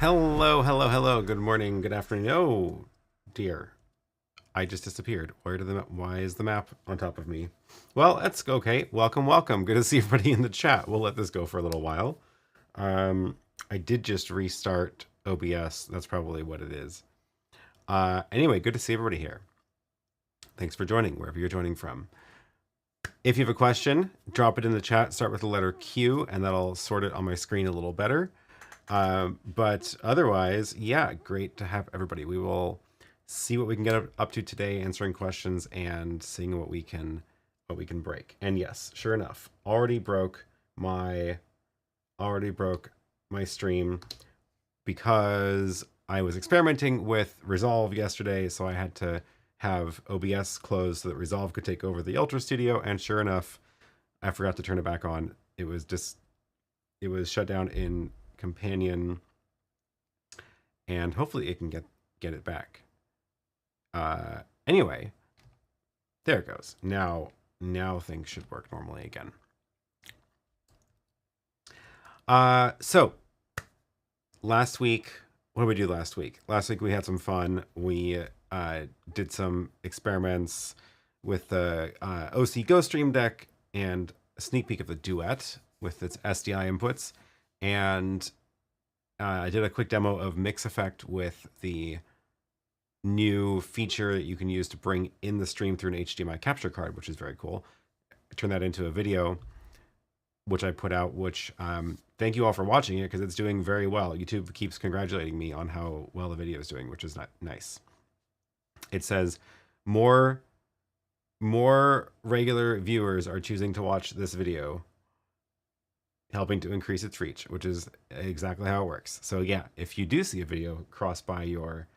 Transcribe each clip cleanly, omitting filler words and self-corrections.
Hello, hello, hello. Good morning, good afternoon. Oh, dear. I just disappeared. Why is the map on top of me? Well, that's okay. Welcome, welcome. Good to see everybody in the chat. We'll let this go for a little while. I did just restart OBS. That's probably what it is. Anyway, good to see everybody here. Thanks for joining, wherever you're joining from. If you have a question, drop it in the chat. Start with the letter Q, and that'll sort it on my screen a little better. But otherwise, yeah, great to have everybody. We will see what we can get up to today, answering questions and seeing what we can break. And yes, sure enough, already broke my stream because I was experimenting with Resolve yesterday, so I had to have OBS closed so that Resolve could take over the Ultra Studio, and sure enough, I forgot to turn it back on. It was shut down in Companion, and hopefully it can get it back. Anyway, there it goes. Now things should work normally again. So last week, what did we do last week? Last week we had some fun. We did some experiments with the OC Go Stream Deck and a sneak peek of the Duet with its SDI inputs. And I did a quick demo of Mix Effect with the new feature that you can use to bring in the stream through an HDMI capture card, which is very cool. I turned that into a video, which I put out, which thank you all for watching it because it's doing very well. YouTube keeps congratulating me on how well the video is doing, which is nice. It says more regular viewers are choosing to watch this video, helping to increase its reach, which is exactly how it works. So yeah, if you do see a video cross by your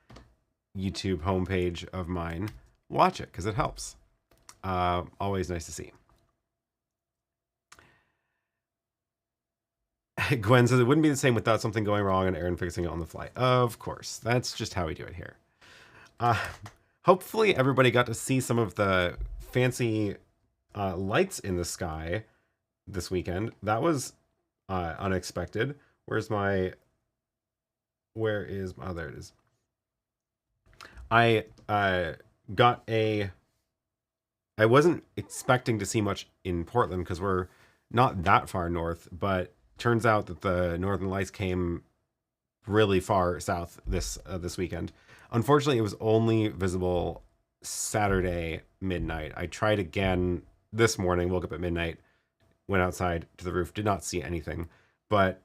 YouTube homepage of mine, watch it because it helps. Always nice to see. Gwen says it wouldn't be the same without something going wrong and Aaron fixing it on the fly. Of course, that's just how we do it here. Hopefully everybody got to see some of the fancy lights in the sky this weekend. That was unexpected. Where is my, oh, there it is. I wasn't expecting to see much in Portland because we're not that far north, but turns out that the Northern Lights came really far south this weekend. Unfortunately, it was only visible Saturday midnight. I tried again this morning, woke up at midnight, went outside to the roof, did not see anything. But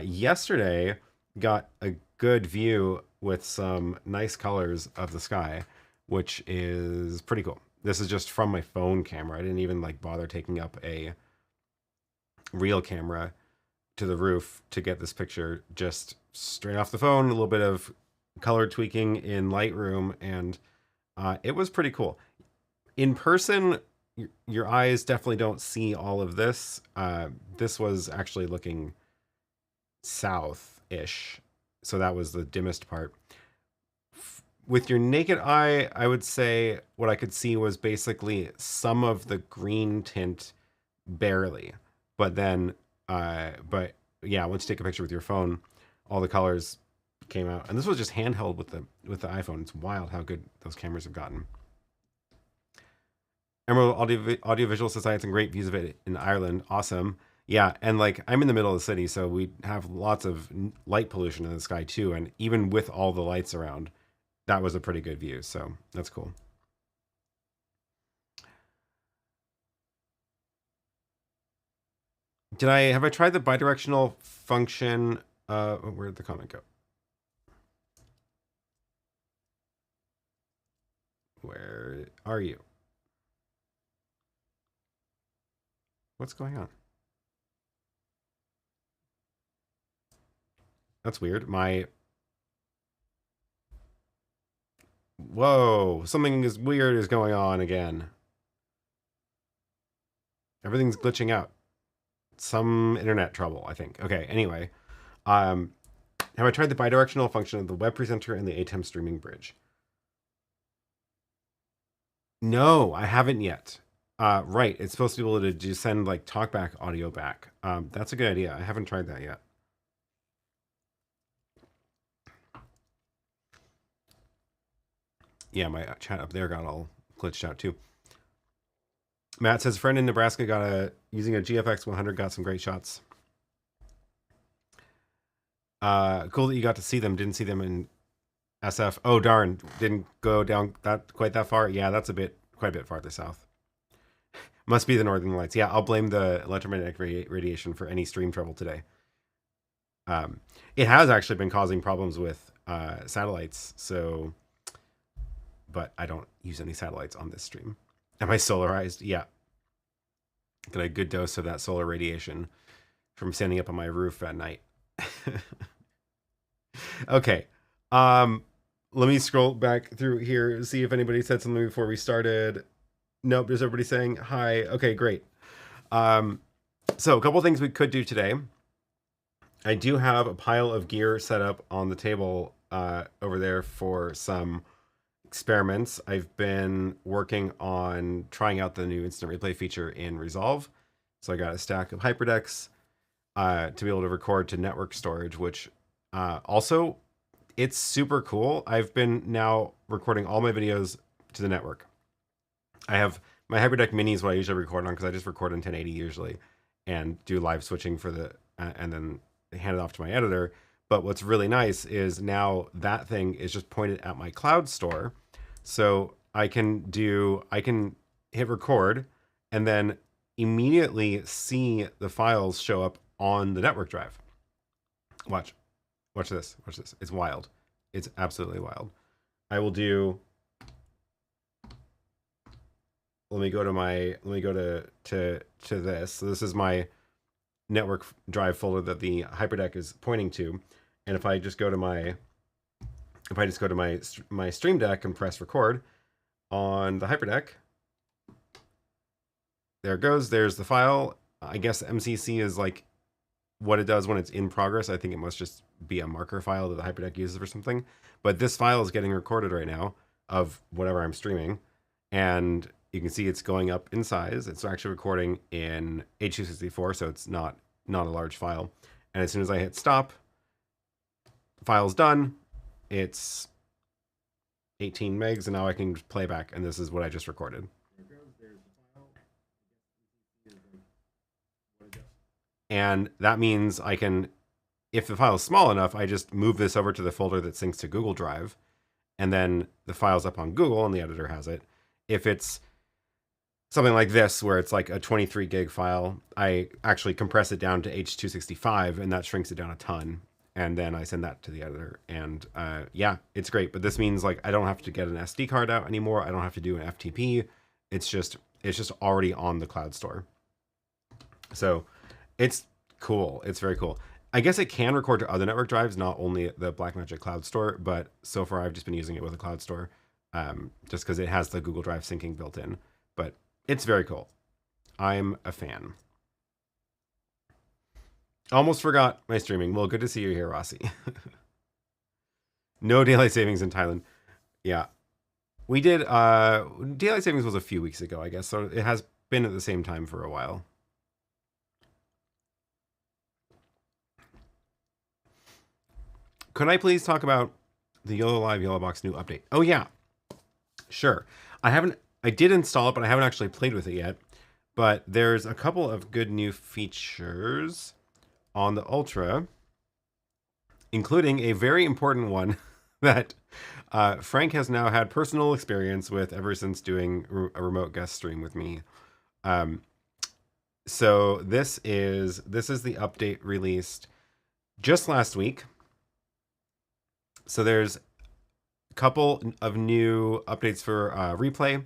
yesterday got a good view with some nice colors of the sky, which is pretty cool. This is just from my phone camera. I didn't even bother taking up a real camera to the roof to get this picture, just straight off the phone, a little bit of color tweaking in Lightroom, and it was pretty cool. In person, your eyes definitely don't see all of this. This was actually looking south-ish, so that was the dimmest part. With your naked eye, I would say what I could see was basically some of the green tint, barely, but then but yeah, once you take a picture with your phone, all the colors came out. And this was just handheld with the iPhone. It's wild how good those cameras have gotten. Emerald Audiovisual says I had some great views of it in Ireland. Awesome. Yeah, and I'm in the middle of the city, so we have lots of light pollution in the sky too. And even with all the lights around, that was a pretty good view. So that's cool. Have I tried the bidirectional function? Where'd the comment go? Where are you? What's going on? That's weird. Whoa, something weird is going on again. Everything's glitching out. Some internet trouble, I think. Okay, anyway. Have I tried the bidirectional function of the web presenter and the ATEM streaming bridge? No, I haven't yet. Right, it's supposed to be able to just send talkback audio back. That's a good idea. I haven't tried that yet. Yeah, my chat up there got all glitched out too. Matt says, friend in Nebraska using a GFX 100 got some great shots. Cool that you got to see them. Didn't see them in SF. Oh darn, didn't go down quite that far. Yeah, that's quite a bit farther south. Must be the northern lights. Yeah, I'll blame the electromagnetic radiation for any stream trouble today. It has actually been causing problems with satellites. So, but I don't use any satellites on this stream. Am I solarized? Yeah. Got a good dose of that solar radiation from standing up on my roof at night. Okay. Let me scroll back through here, see if anybody said something before we started. Nope, there's everybody saying hi. Okay, great. So a couple things we could do today. I do have a pile of gear set up on the table over there for some experiments. I've been working on trying out the new instant replay feature in Resolve. So I got a stack of Hyperdecks to be able to record to network storage, which also it's super cool. I've been now recording all my videos to the network. I have my Hyperdeck Mini is what I usually record on because I just record in 1080 usually and do live switching for the and then hand it off to my editor. But what's really nice is now that thing is just pointed at my cloud store. So I can hit record and then immediately see the files show up on the network drive. Watch this. It's wild. It's absolutely wild. I will do. Let me go to this. So this is my network drive folder that the Hyperdeck is pointing to. And if I just go to my stream deck and press record on the Hyperdeck, there it goes. There's the file. I guess MCC is like what it does when it's in progress. I think it must just be a marker file that the Hyperdeck uses for something. But this file is getting recorded right now of whatever I'm streaming. And you can see it's going up in size. It's actually recording in H.264, so it's not a large file. And as soon as I hit stop, the file's done. It's 18 megs, and now I can play back, and this is what I just recorded. And that means I can, if the file is small enough, I just move this over to the folder that syncs to Google Drive, and then the file's up on Google, and the editor has it. If it's something like this, where it's like a 23 gig file, I actually compress it down to H.265, and that shrinks it down a ton. And then I send that to the editor. And yeah, it's great. But this means like I don't have to get an SD card out anymore. I don't have to do an FTP. It's just already on the cloud store. So it's cool. It's very cool. I guess it can record to other network drives, not only the Blackmagic Cloud Store, but so far I've just been using it with a Cloud Store, just because it has the Google Drive syncing built in. But it's very cool. I'm a fan. Almost forgot my streaming. Well, good to see you here, Rossi. No daylight savings in Thailand. Yeah. We did, daylight savings was a few weeks ago, I guess, so it has been at the same time for a while. Could I please talk about the YoloBox new update? Oh yeah, sure. I did install it, but I haven't actually played with it yet. But there's a couple of good new features on the Ultra, including a very important one that Frank has now had personal experience with ever since doing a remote guest stream with me. So this is the update released just last week. So there's a couple of new updates for replay.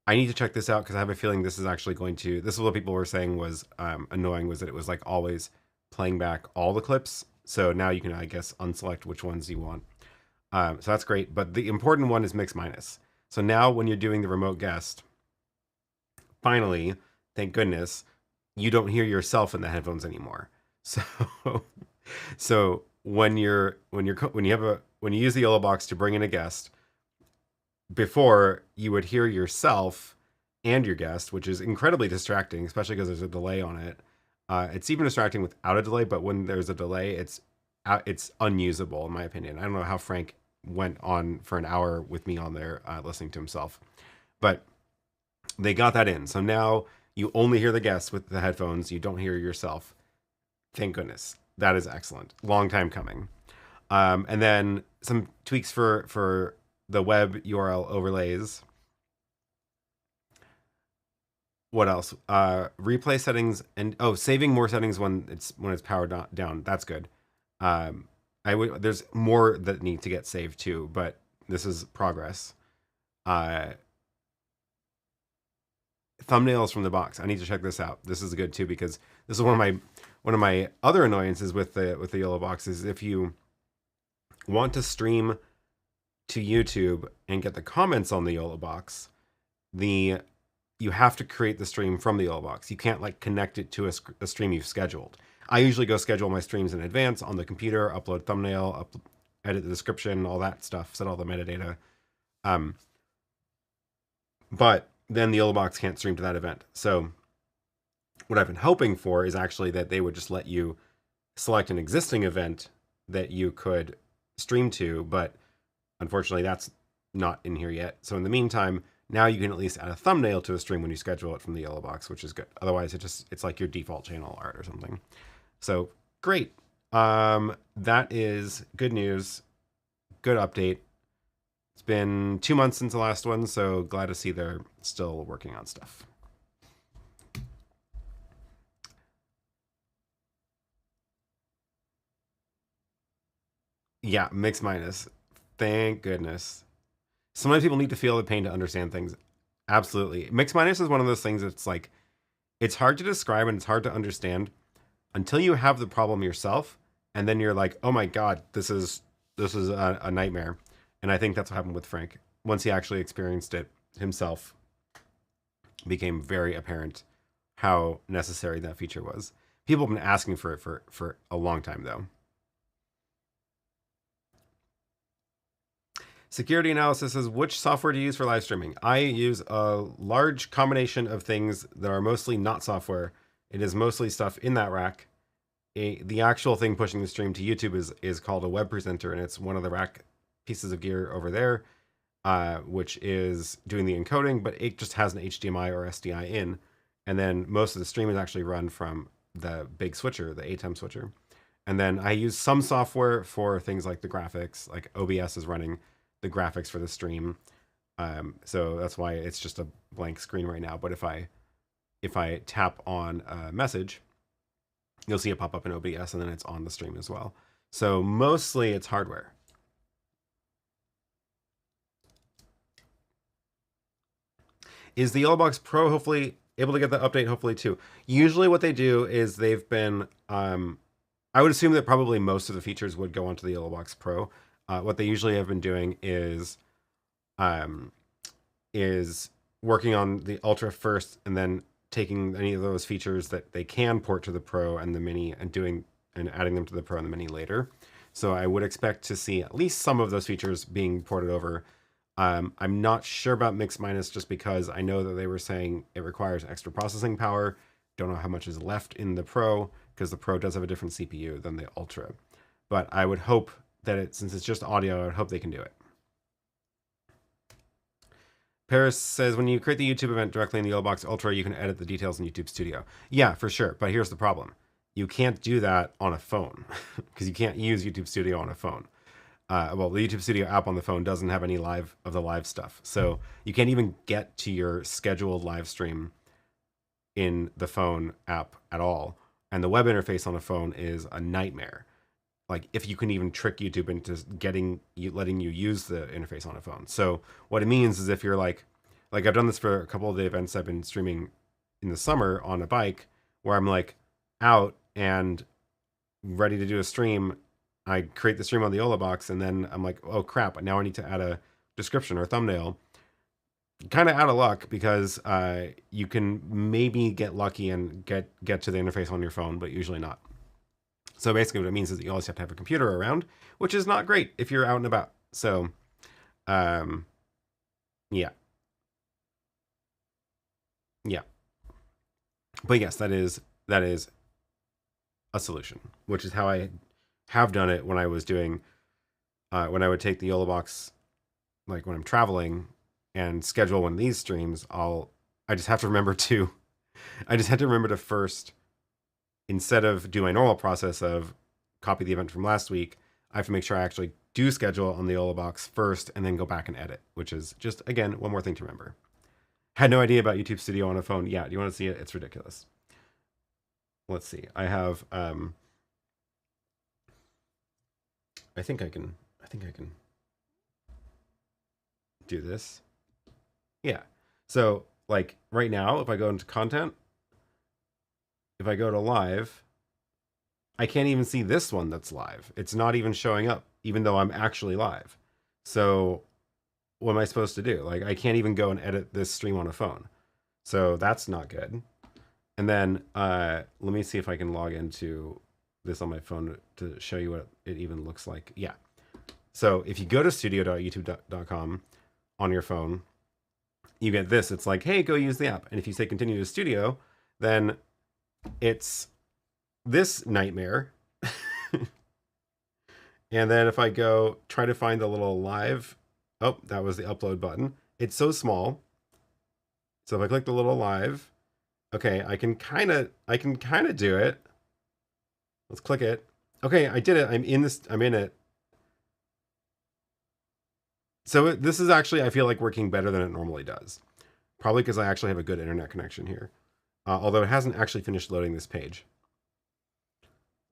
I need to check this out because I have a feeling this is actually this is what people were saying was annoying, was that it was like always playing back all the clips. So now you can, I guess, unselect which ones you want. So that's great. But the important one is mix minus. So now when you're doing the remote guest, finally, thank goodness, you don't hear yourself in the headphones anymore. So when you use the YoloBox to bring in a guest, before you would hear yourself and your guest, which is incredibly distracting, especially because there's a delay on it. It's even distracting without a delay, but when there's a delay, it's unusable in my opinion. I don't know how Frank went on for an hour with me on there listening to himself. But they got that in. So now you only hear the guests with the headphones. You don't hear yourself. Thank goodness. That is excellent. Long time coming. And then some tweaks for the web URL overlays. What else? Replay settings and saving more settings when it's powered down. That's good. There's more that need to get saved too, but this is progress. Thumbnails from the box. I need to check this out. This is good too, because this is one of my other annoyances with the YoloBox is if you want to stream to YouTube and get the comments on the YoloBox, you have to create the stream from the YoloBox. You can't like connect it to a stream you've scheduled. I usually go schedule my streams in advance on the computer, upload thumbnail, edit the description, all that stuff, set all the metadata. But then the YoloBox can't stream to that event. So what I've been hoping for is actually that they would just let you select an existing event that you could stream to, but unfortunately that's not in here yet. So in the meantime, now you can at least add a thumbnail to a stream when you schedule it from the YoloBox, which is good. Otherwise it's like your default channel art or something. So great. That is good news. Good update. It's been 2 months since the last one, so glad to see they're still working on stuff. Yeah, mix minus. Thank goodness. Sometimes people need to feel the pain to understand things. Absolutely. Mix minus is one of those things that's like, it's hard to describe and it's hard to understand until you have the problem yourself. And then you're like, oh my God, this is a nightmare. And I think that's what happened with Frank. Once he actually experienced it himself, it became very apparent how necessary that feature was. People have been asking for it for a long time, though. Security analysis says, which software do you use for live streaming? I use a large combination of things that are mostly not software. It is mostly stuff in that rack. The actual thing pushing the stream to YouTube is called a web presenter, and it's one of the rack pieces of gear over there, which is doing the encoding, but it just has an HDMI or SDI in. And then most of the stream is actually run from the big switcher, the ATEM switcher. And then I use some software for things like the graphics, like OBS is running the graphics for the stream. So that's why it's just a blank screen right now. But if I tap on a message, you'll see it pop up in OBS and then it's on the stream as well. So mostly it's hardware. Is the YoloBox Pro hopefully able to get the update hopefully too? Usually what they do is they've been, I would assume that probably most of the features would go onto the YoloBox Pro. What they usually have been doing is working on the Ultra first and then taking any of those features that they can port to the Pro and the Mini and adding them to the Pro and the Mini later. So I would expect to see at least some of those features being ported over. I'm not sure about Mix Minus just because I know that they were saying it requires extra processing power. Don't know how much is left in the Pro because the Pro does have a different CPU than the Ultra. But I would hope that since it's just audio, I would hope they can do it. Paris says, when you create the YouTube event directly in the YoloBox Ultra, you can edit the details in YouTube Studio. Yeah, for sure. But here's the problem. You can't do that on a phone because you can't use YouTube Studio on a phone. Well, the YouTube Studio app on the phone doesn't have any live stuff. So you can't even get to your scheduled live stream in the phone app at all. And the web interface on a phone is a nightmare. Like if you can even trick YouTube into letting you use the interface on a phone. So what it means is if you're like I've done this for a couple of the events I've been streaming in the summer on a bike where I'm like out and ready to do a stream. I create the stream on the YoloBox and then I'm like, oh crap, now I need to add a description or thumbnail. Kind of out of luck because you can maybe get lucky and get to the interface on your phone, but usually not. So basically what it means is that you always have to have a computer around, which is not great if you're out and about. So, yeah. Yeah. But yes, that is a solution, which is how I have done it when I was doing when I would take the YoloBox, like when I'm traveling and schedule one of these streams, I just have to remember to, I just had to remember to first, instead of do my normal process of copy the event from last week, I have to make sure I actually do schedule on the YoloBox first and then go back and edit, which is just, again, one more thing to remember. Had no idea about YouTube Studio on a phone. Yeah, do you want to see it? It's ridiculous. Let's see. I have, I think I can do this. Yeah. So like right now, if I go into content, if I go to live, I can't even see this one that's live. It's not even showing up, even though I'm actually live. So what am I supposed to do? Like, I can't even go and edit this stream on a phone. So that's not good. And then let me see if I can log into this on my phone to show you what it even looks like. Yeah. So if you go to studio.youtube.com on your phone, you get this. It's like, hey, go use the app. And if you say continue to studio, then it's this nightmare. And then if I go try to find the little live, oh, that was the upload button. It's so small. So if I click the little live, okay, I can kind of do it. Let's click it. Okay, I did it. I'm in it. So this is actually, I feel like, working better than it normally does. Probably because I actually have a good internet connection here. Although it hasn't actually finished loading this page.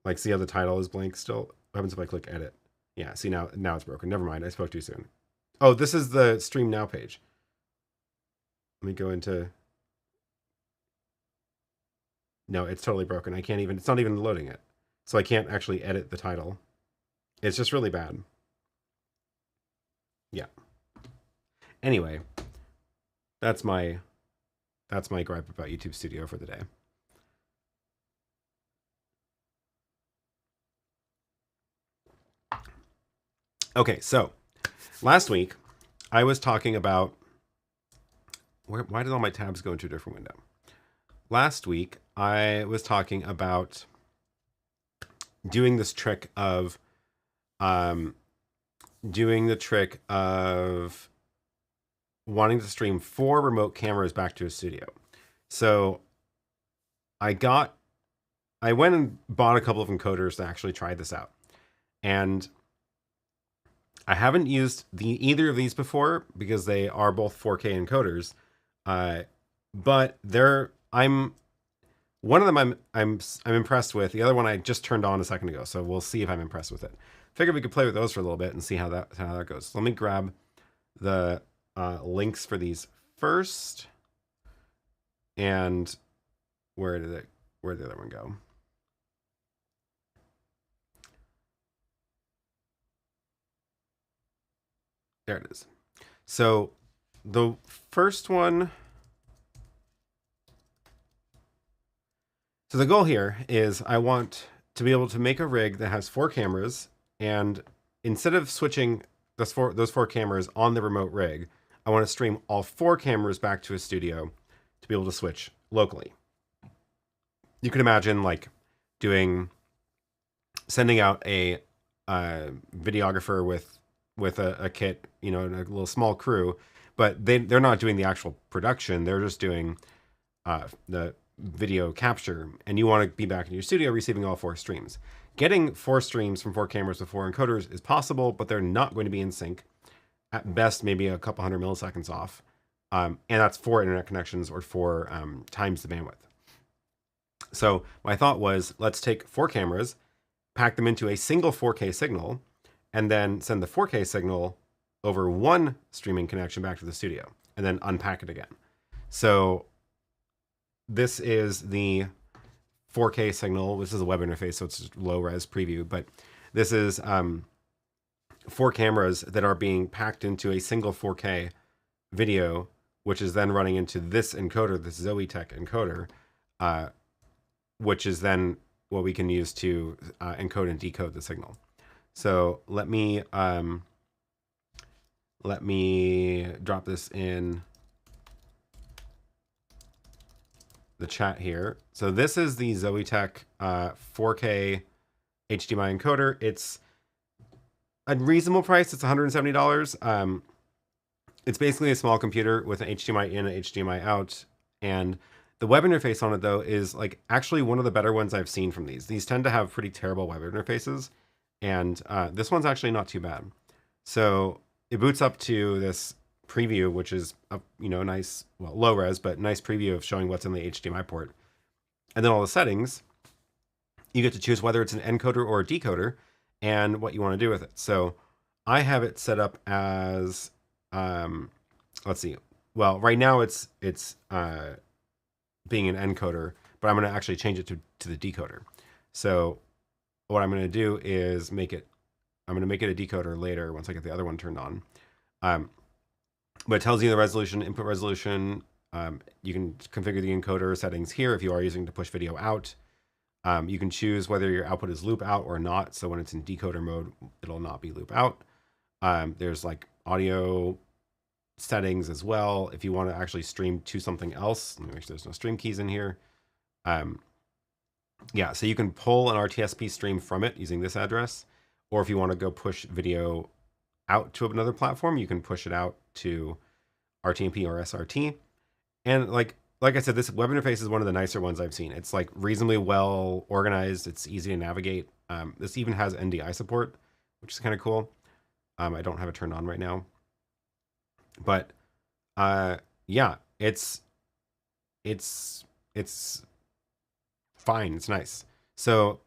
Like, see how the title is blank still? What happens if I click edit? Yeah, see, now it's broken. Never mind, I spoke too soon. Oh, this is the stream now page. Let me go into... No, it's totally broken. I can't even, it's not even loading it. So I can't actually edit the title. It's just really bad. Yeah. Anyway, that's my gripe about YouTube Studio for the day. Okay, so last week I was talking about why did all my tabs go into a different window? Last week I was talking about doing this trick of wanting to stream 4 remote cameras back to a studio. So I went and bought a couple of encoders to actually try this out. And I haven't used either of these before because they are both 4K encoders. But one of them I'm impressed with. The other one I just turned on a second ago, so we'll see if I'm impressed with it. Figured we could play with those for a little bit and see how that goes. So let me grab the links for these first. And where'd the other one go? There it is. So the first one. So the goal here is I want to be able to make a rig that has 4 cameras, and instead of switching those four cameras on the remote rig, I want to stream all 4 cameras back to a studio to be able to switch locally. You can imagine like sending out a videographer with a kit, you know, and a little small crew, but they're not doing the actual production. They're just doing the video capture, and you want to be back in your studio receiving all 4 streams. Getting 4 streams from 4 cameras with 4 encoders is possible, but they're not going to be in sync. At best, maybe a couple hundred milliseconds off. And that's 4 internet connections or 4 times the bandwidth. So my thought was, let's take 4 cameras, pack them into a single 4K signal, and then send the 4K signal over 1 streaming connection back to the studio, and then unpack it again. So this is the 4K signal. This is a web interface, so it's low res preview, but this is 4 cameras that are being packed into a single 4K video, which is then running into this encoder, this Zoetech encoder, which is then what we can use to encode and decode the signal. So let me drop this in the chat here. So this is the Zoetech 4K HDMI encoder. It's a reasonable price. It's $170. It's basically a small computer with an HDMI in and HDMI out, and the web interface on it though is like actually one of the better ones I've seen from these. These tend to have pretty terrible web interfaces, and this one's actually not too bad. So it boots up to this preview, which is a nice, well, low res, but nice preview of showing what's in the HDMI port, and then all the settings. You get to choose whether it's an encoder or a decoder, and what you want to do with it. So I have it set up as let's see. Well, right now it's being an encoder, but I'm going to actually change it to the decoder. So what I'm going to do is I'm going to make it a decoder later once I get the other one turned on. But it tells you the resolution, input resolution. You can configure the encoder settings here if you are using to push video out. You can choose whether your output is loop out or not. So when it's in decoder mode, it'll not be loop out. There's like audio settings as well. If you want to actually stream to something else, let me make sure there's no stream keys in here. Yeah, so you can pull an RTSP stream from it using this address, or if you want to go push video out to another platform, you can push it out to RTMP or SRT. And like I said, this web interface is one of the nicer ones I've seen. It's like reasonably well organized. It's easy to navigate. This even has NDI support, which is kind of cool. I don't have it turned on right now, but yeah, it's fine. It's nice. So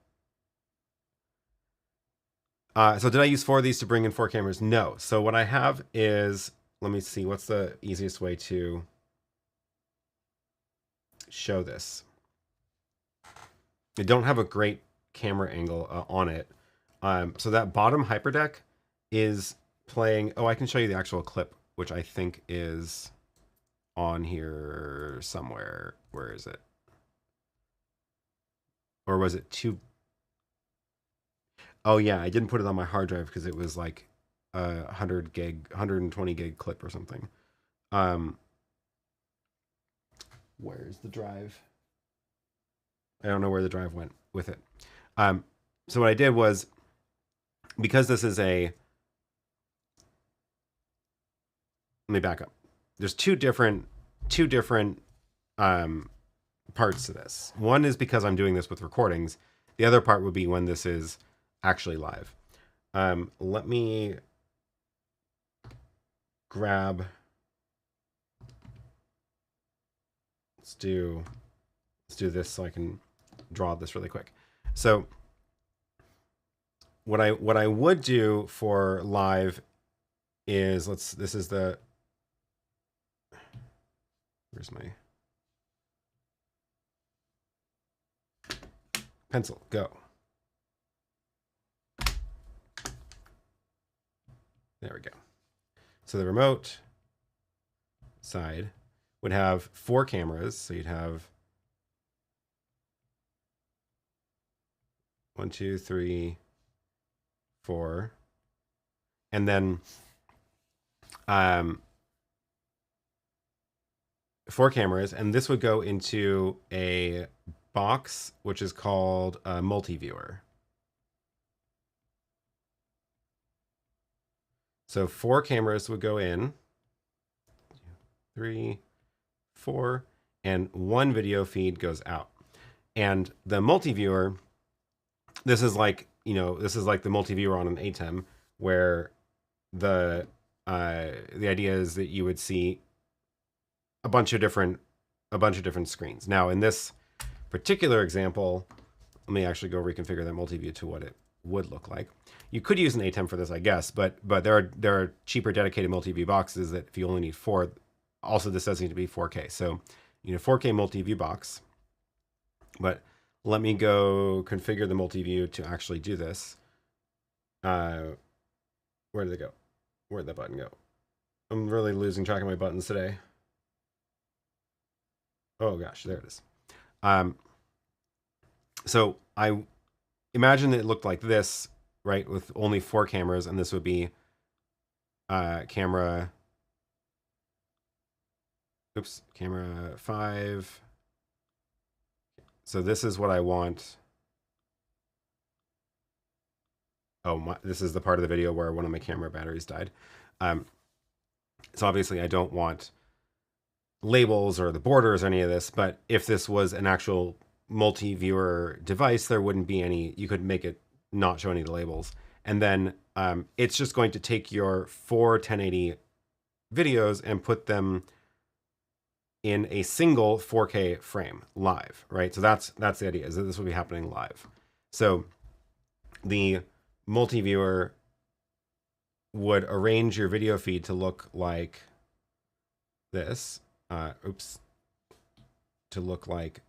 did I use 4 of these to bring in 4 cameras? No. So what I have is, let me see, what's the easiest way to show this? I don't have a great camera angle on it. So that bottom Hyperdeck is playing. Oh, I can show you the actual clip, which I think is on here somewhere. Where is it? Or was it too? Oh yeah, I didn't put it on my hard drive because it was like a 100 gig, 120 gig clip or something. Where's the drive? I don't know where the drive went with it. So what I did was, because this is a, let me back up. There's two different parts to this. One is because I'm doing this with recordings. The other part would be when this is actually live. Let me grab, let's do this so I can draw this really quick. So what I would do for live is, this is the, where's my pencil? Go. There we go. So the remote side would have 4 cameras. So you'd have 1, 2, 3, 4, and then 4 cameras, and this would go into a box which is called a multi-viewer. So 4 cameras would go in, 3, 4, and 1 video feed goes out. And the multi-viewer, this is like, this is like the multi-viewer on an ATEM, where the idea is that you would see a bunch of different screens. Now, in this particular example, let me actually go reconfigure that multi-view to what it would look like. You could use an ATEM for this, I guess, but there are cheaper dedicated multi-view boxes that if you only need 4, also this does need to be 4K. So you need a 4K multi-view box. But let me go configure the multi-view to actually do this. Where did it go? Where'd that button go? I'm really losing track of my buttons today. Oh gosh, there it is. So I imagine it looked like this, right, with only 4 cameras, and this would be camera 5. So this is what I want oh, this is the part of the video where one of my camera batteries died. So obviously I don't want labels or the borders or any of this, but if this was an actual multi-viewer device, there wouldn't be any, you could make it not show any of the labels. And then it's just going to take your 1080 videos and put them in a single 4K frame live, right? So that's the idea, is that this will be happening live. So the multi-viewer would arrange your video feed to look like this. To look like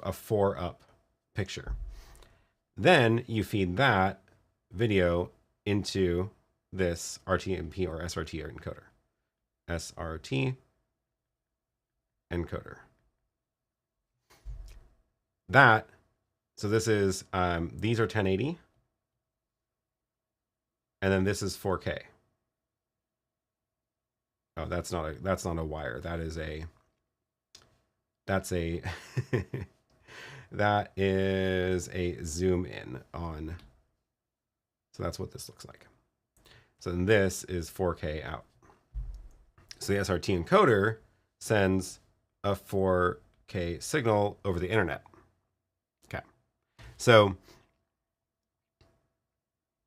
a 4-up picture. Then you feed that video into this RTMP or SRT encoder. SRT encoder. So this is, these are 1080. And then this is 4K. Oh, that's not a wire. That is a that is a zoom in on. So that's what this looks like. So then this is 4K out. So the SRT encoder sends a 4K signal over the internet. Okay. So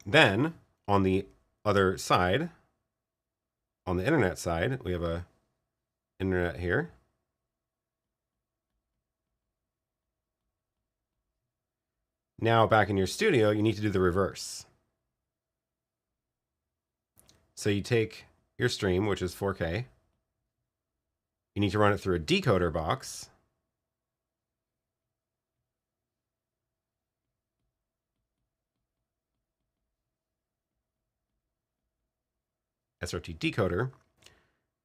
then on the other side, on the internet side, we have a internet here. Now back in your studio, you need to do the reverse. So you take your stream, which is 4K. You need to run it through a decoder box. SRT decoder.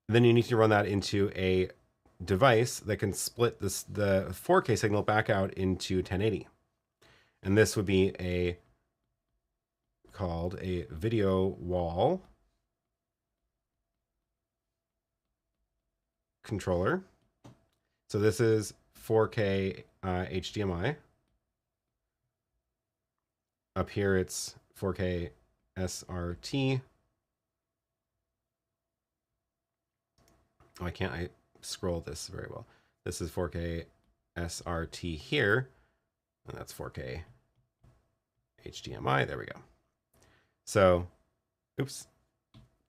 Then you need to run that into a device that can split the 4K signal back out into 1080. And this would be called a video wall controller. So this is 4K HDMI. Up here it's 4K SRT. Oh, I scroll this very well. This is 4K SRT here, and that's 4K HDMI. There we go. So, oops,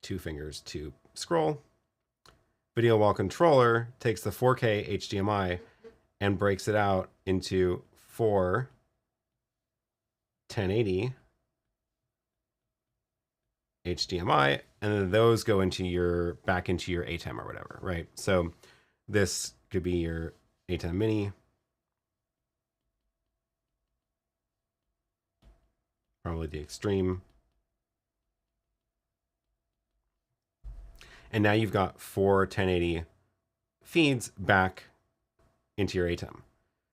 2 fingers to scroll. Video wall controller takes the 4K HDMI and breaks it out into 4 1080 HDMI, and then those go into back into your ATEM or whatever, right? So this could be your ATEM mini. Probably the extreme. And now you've got 4 1080 feeds back into your ATEM.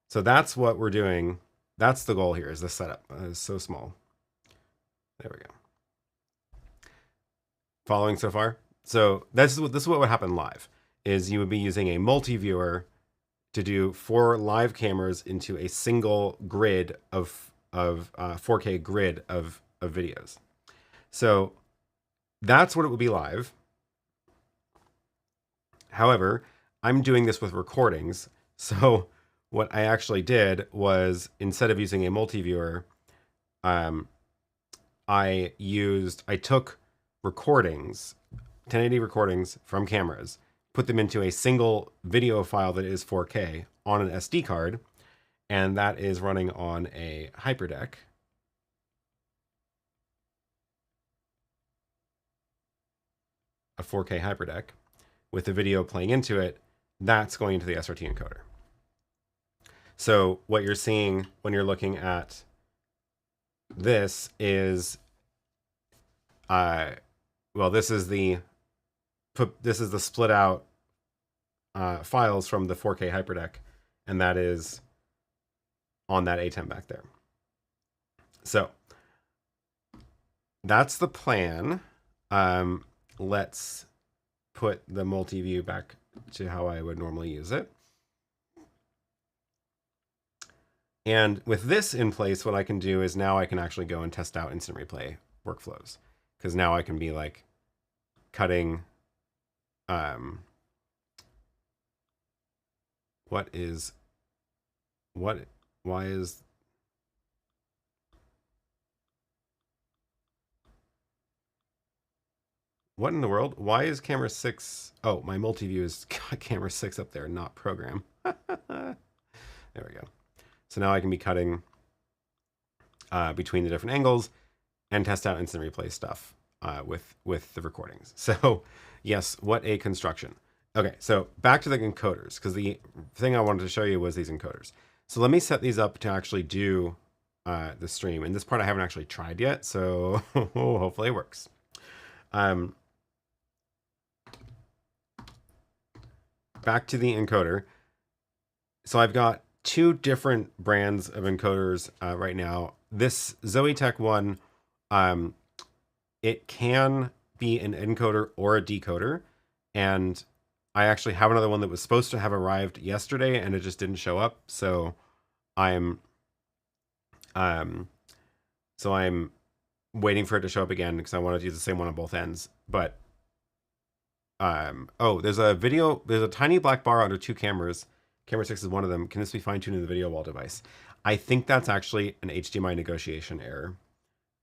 So that's what we're doing. That's the goal here, is the setup. It's so small. There we go. Following so far? So this is what would happen live, is you would be using a multi-viewer to do 4 live cameras into a single grid of 4K grid of videos. So that's what it would be live. However, I'm doing this with recordings. So what I actually did was, instead of using a multi-viewer, I took recordings, 1080 recordings from cameras, put them into a single video file that is 4K on an SD card, and that is running on a Hyperdeck. A 4K Hyperdeck with the video playing into it. That's going into the SRT encoder. So what you're seeing when you're looking at this is, well, this is the split out files from the 4K Hyperdeck, and that is on that ATEM back there. So that's the plan. Let's put the multi-view back to how I would normally use it. And with this in place, what I can do is now I can actually go and test out instant replay workflows, because now I can be like cutting. What in the world? Why is camera 6? Oh, my multi-view is camera 6 up there, not program. There we go. So now I can be cutting between the different angles and test out instant replay stuff with the recordings. So yes, what a construction. Okay, so back to the encoders, because the thing I wanted to show you was these encoders. So let me set these up to actually do the stream. And this part I haven't actually tried yet, so hopefully it works. Back to the encoder. So I've got two different brands of encoders right now. This Zoetech one, it can be an encoder or a decoder. And I actually have another one that was supposed to have arrived yesterday and it just didn't show up. So I'm waiting for it to show up again because I wanted to use the same one on both ends. But oh, there's a tiny black bar under two cameras. Camera 6 is one of them. Can this be fine-tuned in the video wall device? I think that's actually an HDMI negotiation error.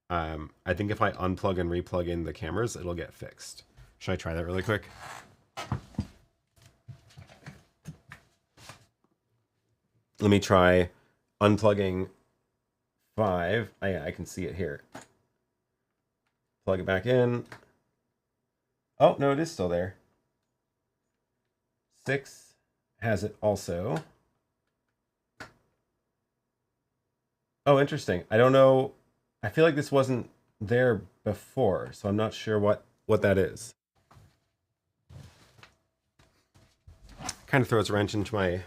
I think if I unplug and replug in the cameras, it'll get fixed. Should I try that really quick? Let me try unplugging 5. I can see it here. Plug it back in. Oh, no, it is still there. 6 has it also. Oh, interesting. I don't know. I feel like this wasn't there before, so I'm not sure what that is. Kind of throws a wrench into my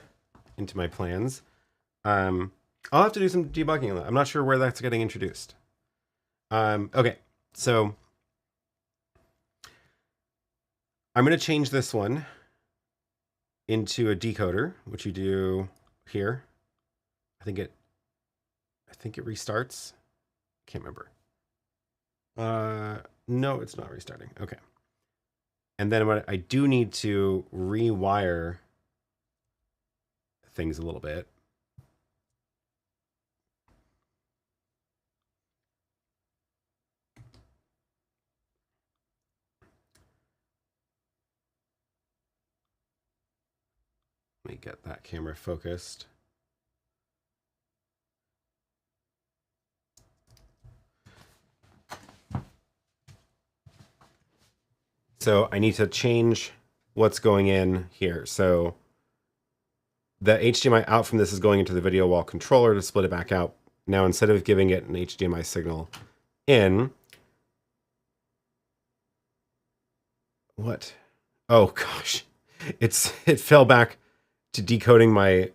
plans. I'll have to do some debugging on that. I'm not sure where that's getting introduced. Okay, so I'm going to change this one into a decoder, which you do here. I think it restarts. Can't remember. No, it's not restarting. Okay. And then I do need to rewire things a little bit. Let me get that camera focused. So I need to change what's going in here. So the HDMI out from this is going into the video wall controller to split it back out. Now, instead of giving it an HDMI signal in, what? Oh gosh, it fell back to decoding my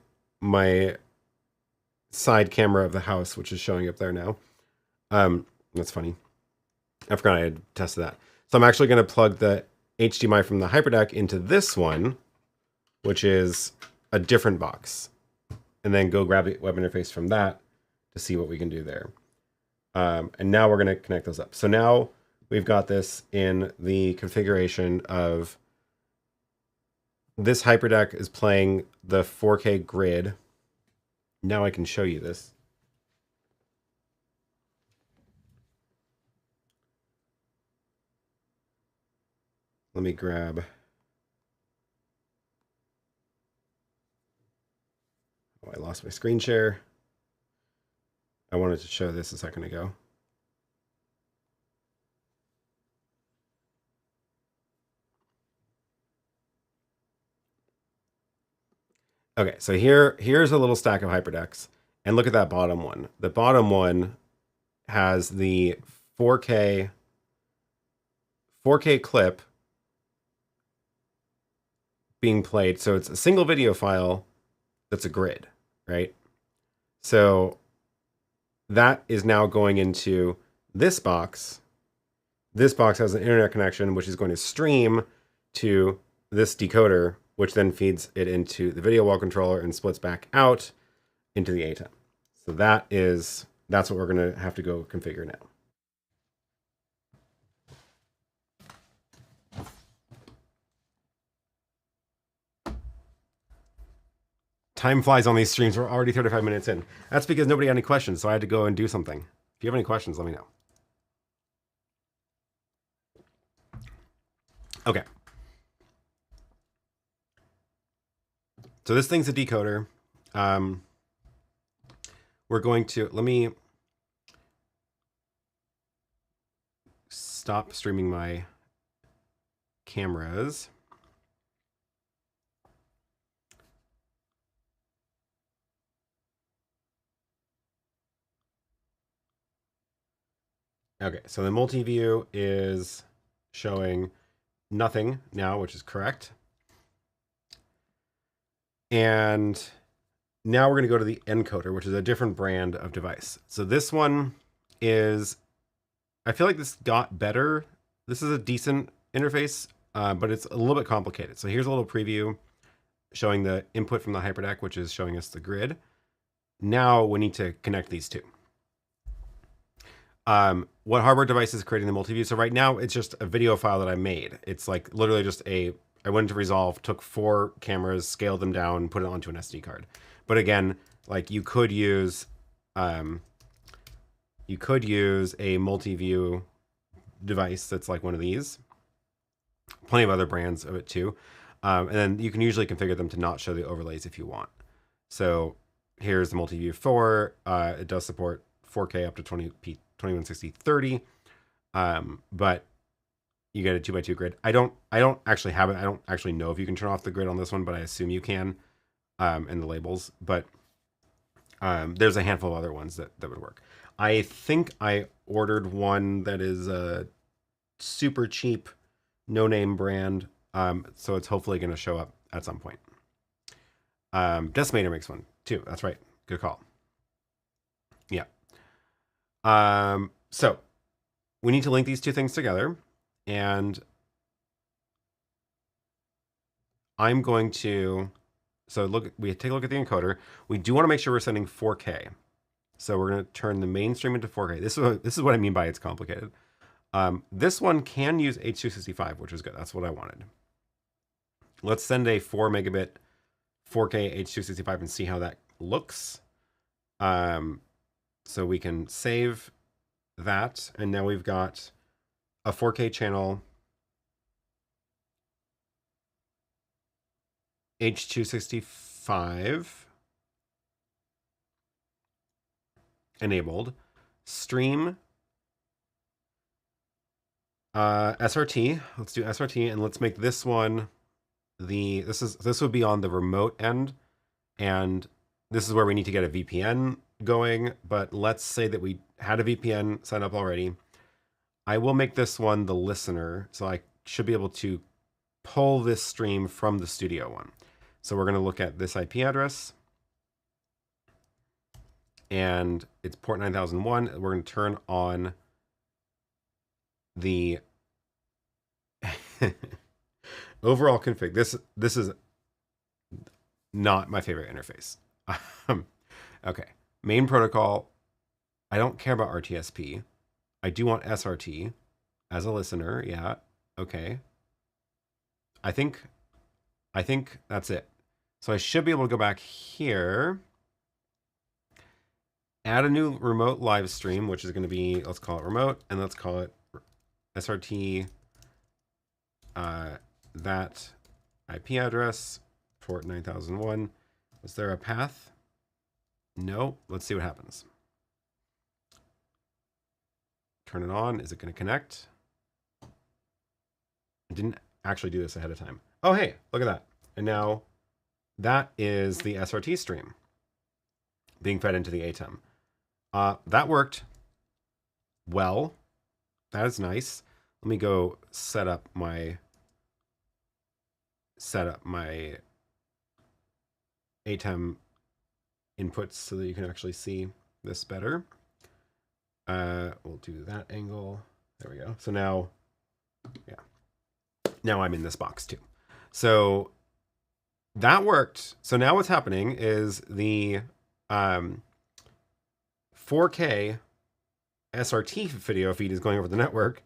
side camera of the house, which is showing up there now. That's funny. I forgot I had tested that. So I'm actually going to plug the HDMI from the Hyperdeck into this one, which is a different box, and then go grab the web interface from that to see what we can do there. And now we're going to connect those up. So now we've got this in the configuration of this Hyperdeck is playing the 4K grid. Now I can show you this. Let me grab. Oh, I lost my screen share. I wanted to show this a second ago. Okay, so here's a little stack of Hyperdecks, and look at that bottom one. The bottom one has the 4K clip being played. So it's a single video file that's a grid, right? So that is now going into this box. This box has an internet connection, which is going to stream to this decoder, which then feeds it into the video wall controller and splits back out into the ATEM. So that's what we're going to have to go configure now. Time flies on these streams. We're already 35 minutes in. That's because nobody had any questions, so I had to go and do something. If you have any questions, let me know. Okay. So this thing's a decoder. We're going to, let me stop streaming my cameras. Okay, so the multi-view is showing nothing now, which is correct. And now we're going to go to the encoder, which is a different brand of device. So this one is, I feel like this got better. This is a decent interface, but it's a little bit complicated. So here's a little preview showing the input from the Hyperdeck, which is showing us the grid. Now we need to connect these two. What hardware device is creating the multi-view? So right now it's just a video file that I made. It's like literally just I went into Resolve, took 4 cameras, scaled them down, put it onto an SD card. But again, like you could use a multi-view device that's like one of these. Plenty of other brands of it too. And then you can usually configure them to not show the overlays if you want. So here's the multi-view 4. It does support 4K up to 20p, 2160, 30. But you get a 2x2 grid. I don't actually have it. I don't actually know if you can turn off the grid on this one, but I assume you can, in the labels. But there's a handful of other ones that would work. I think I ordered one that is a super cheap, no-name brand. So it's hopefully going to show up at some point. Decimator makes one too. That's right. Good call. Yeah. So we need to link these two things together, and I'm going to, so look, we take a look at the encoder. We do want to make sure we're sending 4K. So we're going to turn the mainstream into 4K. This is what I mean by it's complicated. This one can use H.265, which is good. That's what I wanted. Let's send a 4 megabit 4K H.265 and see how that looks. So we can save that. And now we've got a 4K channel, H.265 enabled. Stream SRT. Let's do SRT, and let's make this one this would be on the remote end, and this is where we need to get a VPN going. But let's say that we had a VPN set up already. I will make this one the listener, so I should be able to pull this stream from the studio one. So we're going to look at this IP address, and it's port 9001. We're going to turn on the overall config. This is not my favorite interface. Okay, main protocol. I don't care about RTSP. I do want SRT as a listener. Yeah. Okay. I think that's it. So I should be able to go back here, add a new remote live stream, which is going to be, let's call it remote, and let's call it SRT, that IP address, port 9001. Was there a path? No. Let's see what happens. Turn it on. Is it going to connect? I didn't actually do this ahead of time. Oh, hey, look at that. And now that is the SRT stream being fed into the ATEM. That worked well. That is nice. Let me go set up my ATEM inputs so that you can actually see this better. We'll do that angle. There we go. So now, yeah. Now I'm in this box too. So that worked. So now what's happening is the 4K SRT video feed is going over the network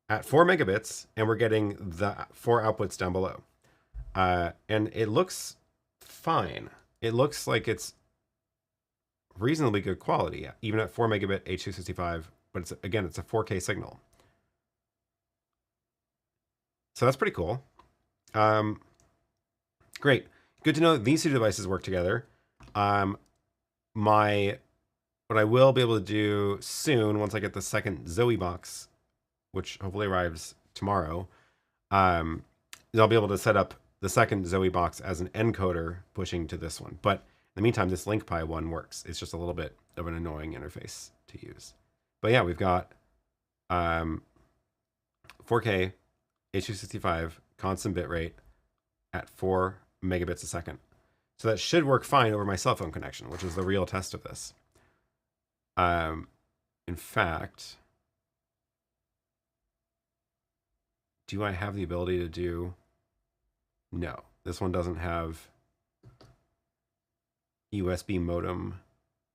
at 4 megabits, and we're getting the 4 outputs down below. And it looks fine. it looks like it's reasonably good quality, even at 4 megabit H.265. But it's again, it's a 4K signal, so that's pretty cool. Great, good to know that these two devices work together. What I will be able to do soon, once I get the second Zoe box, which hopefully arrives tomorrow, is I'll be able to set up the second Zoe box as an encoder pushing to this one. But in the meantime, this LinkPi one works. It's just a little bit of an annoying interface to use. But yeah, we've got 4K H.265 constant bitrate at 4 megabits a second. So that should work fine over my cell phone connection, which is the real test of this. In fact, do I have the ability to do? No, this one doesn't have USB modem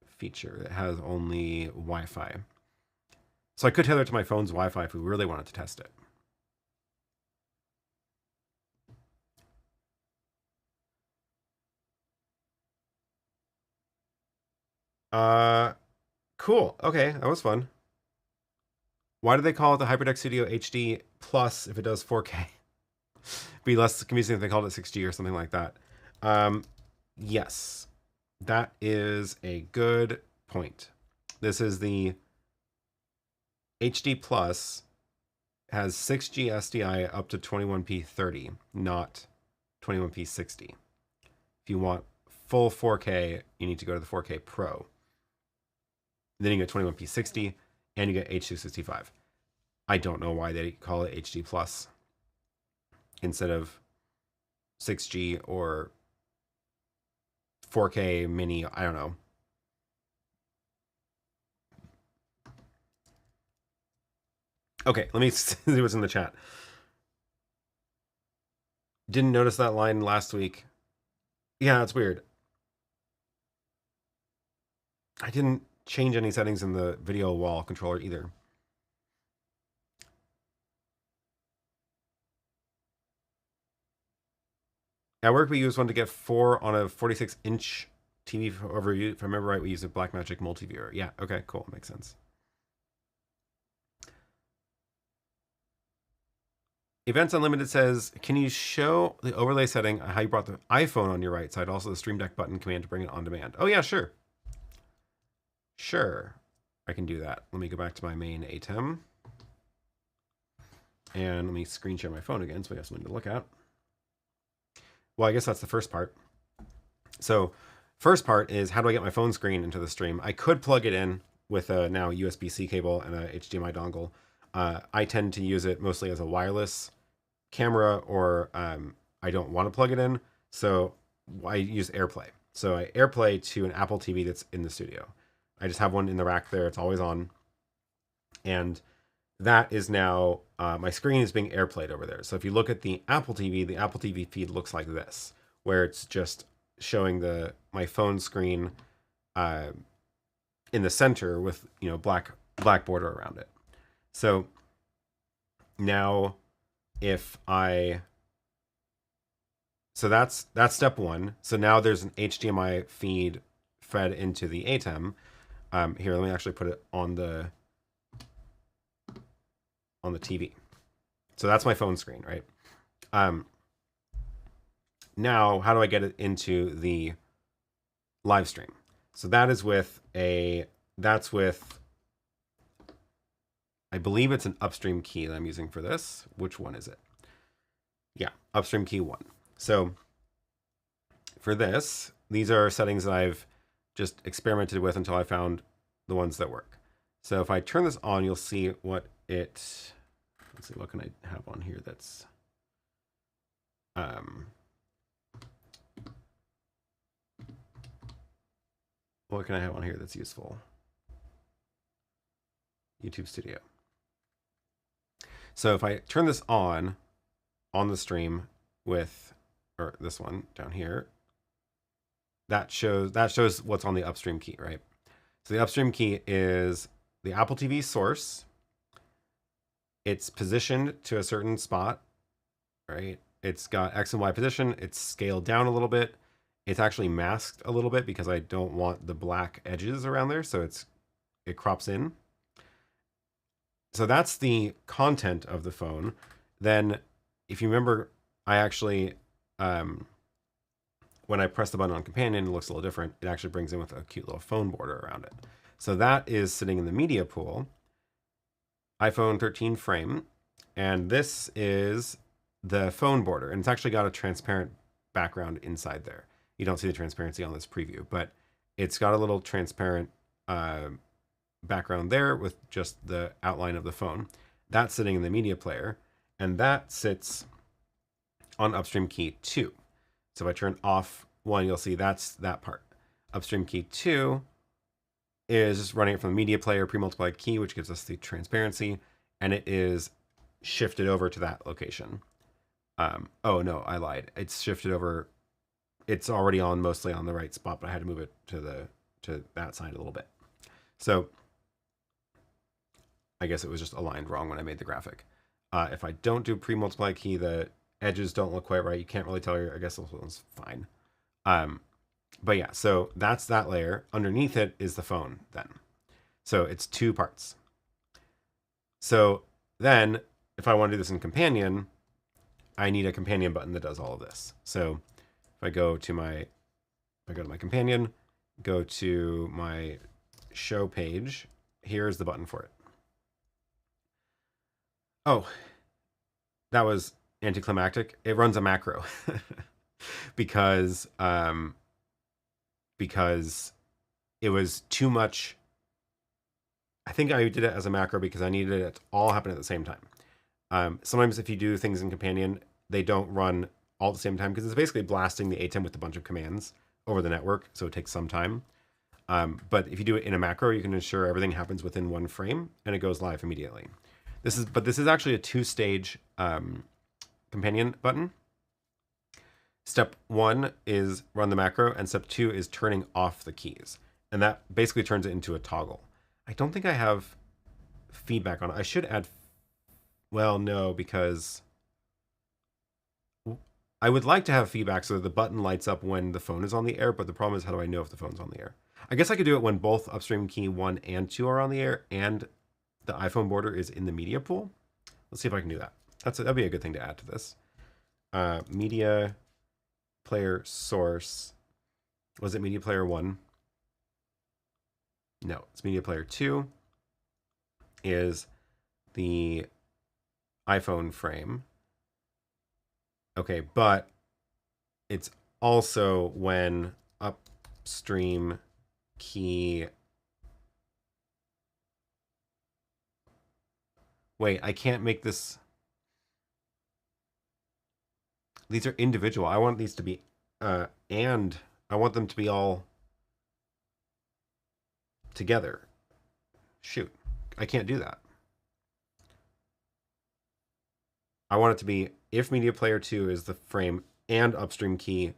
feature. It has only Wi-Fi. So I could tether it to my phone's Wi-Fi if we really wanted to test it. Cool. Okay, that was fun. Why do they call it the Hyperdeck Studio HD Plus if it does 4K? Be less convincing if they called it 6G or something like that. Yes, that is a good point. This is the HD Plus, has 6G SDI up to 21p 30, not 21p 60. If you want full 4K, you need to go to the 4K Pro. Then you get 21p 60, and you get H.265. I don't know why they call it HD Plus instead of 6G or 4K mini. I don't know. Okay, let me see what's in the chat. Didn't notice that line last week. Yeah, it's weird. I didn't change any settings in the video wall controller either. At work, we used one to get 4 on a 46-inch TV. If I remember right, we used a Blackmagic multiviewer. Yeah, okay, cool. Makes sense. Events Unlimited says, can you show the overlay setting how you brought the iPhone on your right side, also the Stream Deck button command to bring it on demand? Oh, yeah, sure. Sure, I can do that. Let me go back to my main ATEM. And let me screen share my phone again so we have something to look at. Well, I guess that's the first part. So first part is, how do I get my phone screen into the stream? I could plug it in with a now USB-C cable and a HDMI dongle. I tend to use it mostly as a wireless camera, or I don't want to plug it in, so I use AirPlay. So I AirPlay to an Apple TV that's in the studio. I just have one in the rack there. It's always on. And that is now, my screen is being AirPlayed over there. So if you look at the Apple TV feed looks like this, where it's just showing my phone screen in the center with, black border around it. So now so that's step one. So now there's an HDMI feed fed into the ATEM. Here, let me actually put it on the TV. So that's my phone screen, right? Now, how do I get it into the live stream? So that is with I believe it's an upstream key that I'm using for this. Which one is it? Yeah, upstream key 1. So for this, these are settings that I've just experimented with until I found the ones that work. So if I turn this on, you'll see what let's see, what can I have on here that's what can I have on here that's useful? YouTube Studio. So if I turn this on the stream with, or this one down here, that shows what's on the upstream key, right? So the upstream key is the Apple TV source. It's positioned to a certain spot, right? It's got X and Y position. It's scaled down a little bit, It's actually masked a little bit because I don't want the black edges around there, so it crops in. So that's the content of the phone. Then, if you remember, I actually, when I press the button on companion, it looks a little different. It actually brings in with a cute little phone border around it. So that is sitting in the media pool, iPhone 13 frame, and this is the phone border, and it's actually got a transparent background inside there. You don't see the transparency on this preview, but it's got a little transparent background there with just the outline of the phone. That's sitting in the media player, and that sits on upstream key 2. So if I turn off 1, you'll see that's that part. Upstream key 2 is just running it from the media player pre-multiplied key, which gives us the transparency, and it is shifted over to that location. Oh no, I lied. It's shifted over. It's already on mostly on the right spot, but I had to move it to that side a little bit. So I guess it was just aligned wrong when I made the graphic. If I don't do pre-multiply key, the edges don't look quite right. You can't really tell here. I guess this one's fine. But yeah, so that's that layer. Underneath it is the phone then. So it's 2 parts. So then if I want to do this in companion, I need a companion button that does all of this. So if I go to my companion, go to my show page, here's the button for it. Oh, that was anticlimactic. It runs a macro because it was too much. I think I did it as a macro because I needed it to all happen at the same time. Sometimes if you do things in companion, they don't run all at the same time because it's basically blasting the ATEM with a bunch of commands over the network, so it takes some time. But if you do it in a macro, you can ensure everything happens within 1 frame and it goes live immediately. This is actually a 2-stage companion button. Step 1 is run the macro, and step 2 is turning off the keys. And that basically turns it into a toggle. I don't think I have feedback on it. I should add, well, no, because I would like to have feedback so that the button lights up when the phone is on the air, but the problem is, how do I know if the phone's on the air? I guess I could do it when both upstream key 1 and 2 are on the air and the iPhone border is in the media pool. Let's see if I can do that. That'd be a good thing to add to this. Media player source. Was it media player 1? No, it's media player 2 is the iPhone frame. Okay, but it's also when upstream key. Wait, I can't make this. These are individual. I want these to be, and I want them to be all together. Shoot, I can't do that. I want it to be if media player 2 is the frame and upstream key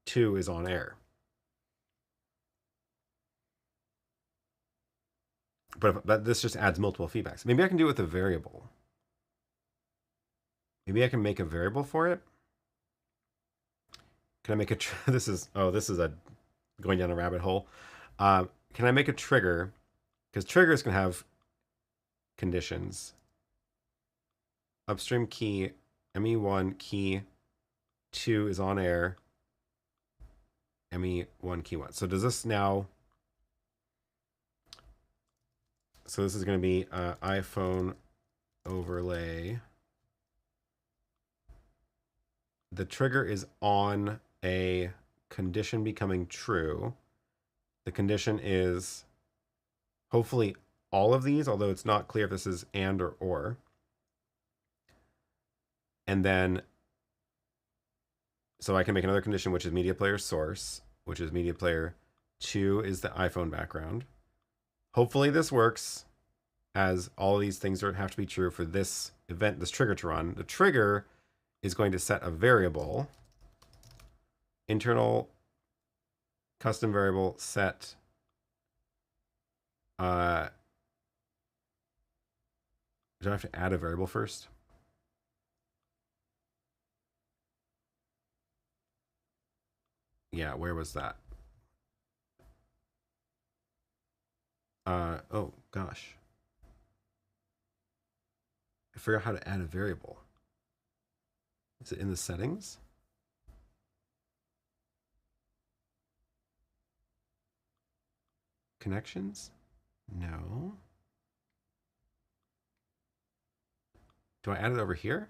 2 is on air. But this just adds multiple feedbacks. Maybe I can do it with a variable. Maybe I can make a variable for it. Can I make a this is a going down a rabbit hole. Can I make a trigger? Because triggers can have conditions. Upstream key ME1 key 2 is on air. ME1 key 1. So does this now? So this is going to be iPhone overlay. The trigger is on a condition becoming true. The condition is hopefully all of these, although it's not clear if this is and or. And then, so I can make another condition, which is media player source, which is media player 2 is the iPhone background. Hopefully this works, as all of these things have to be true for this event, this trigger to run. The trigger is going to set a variable, internal custom variable set do I have to add a variable first? Yeah, where was that? Oh gosh. I forgot how to add a variable. Is it in the settings? Connections? No. Do I add it over here?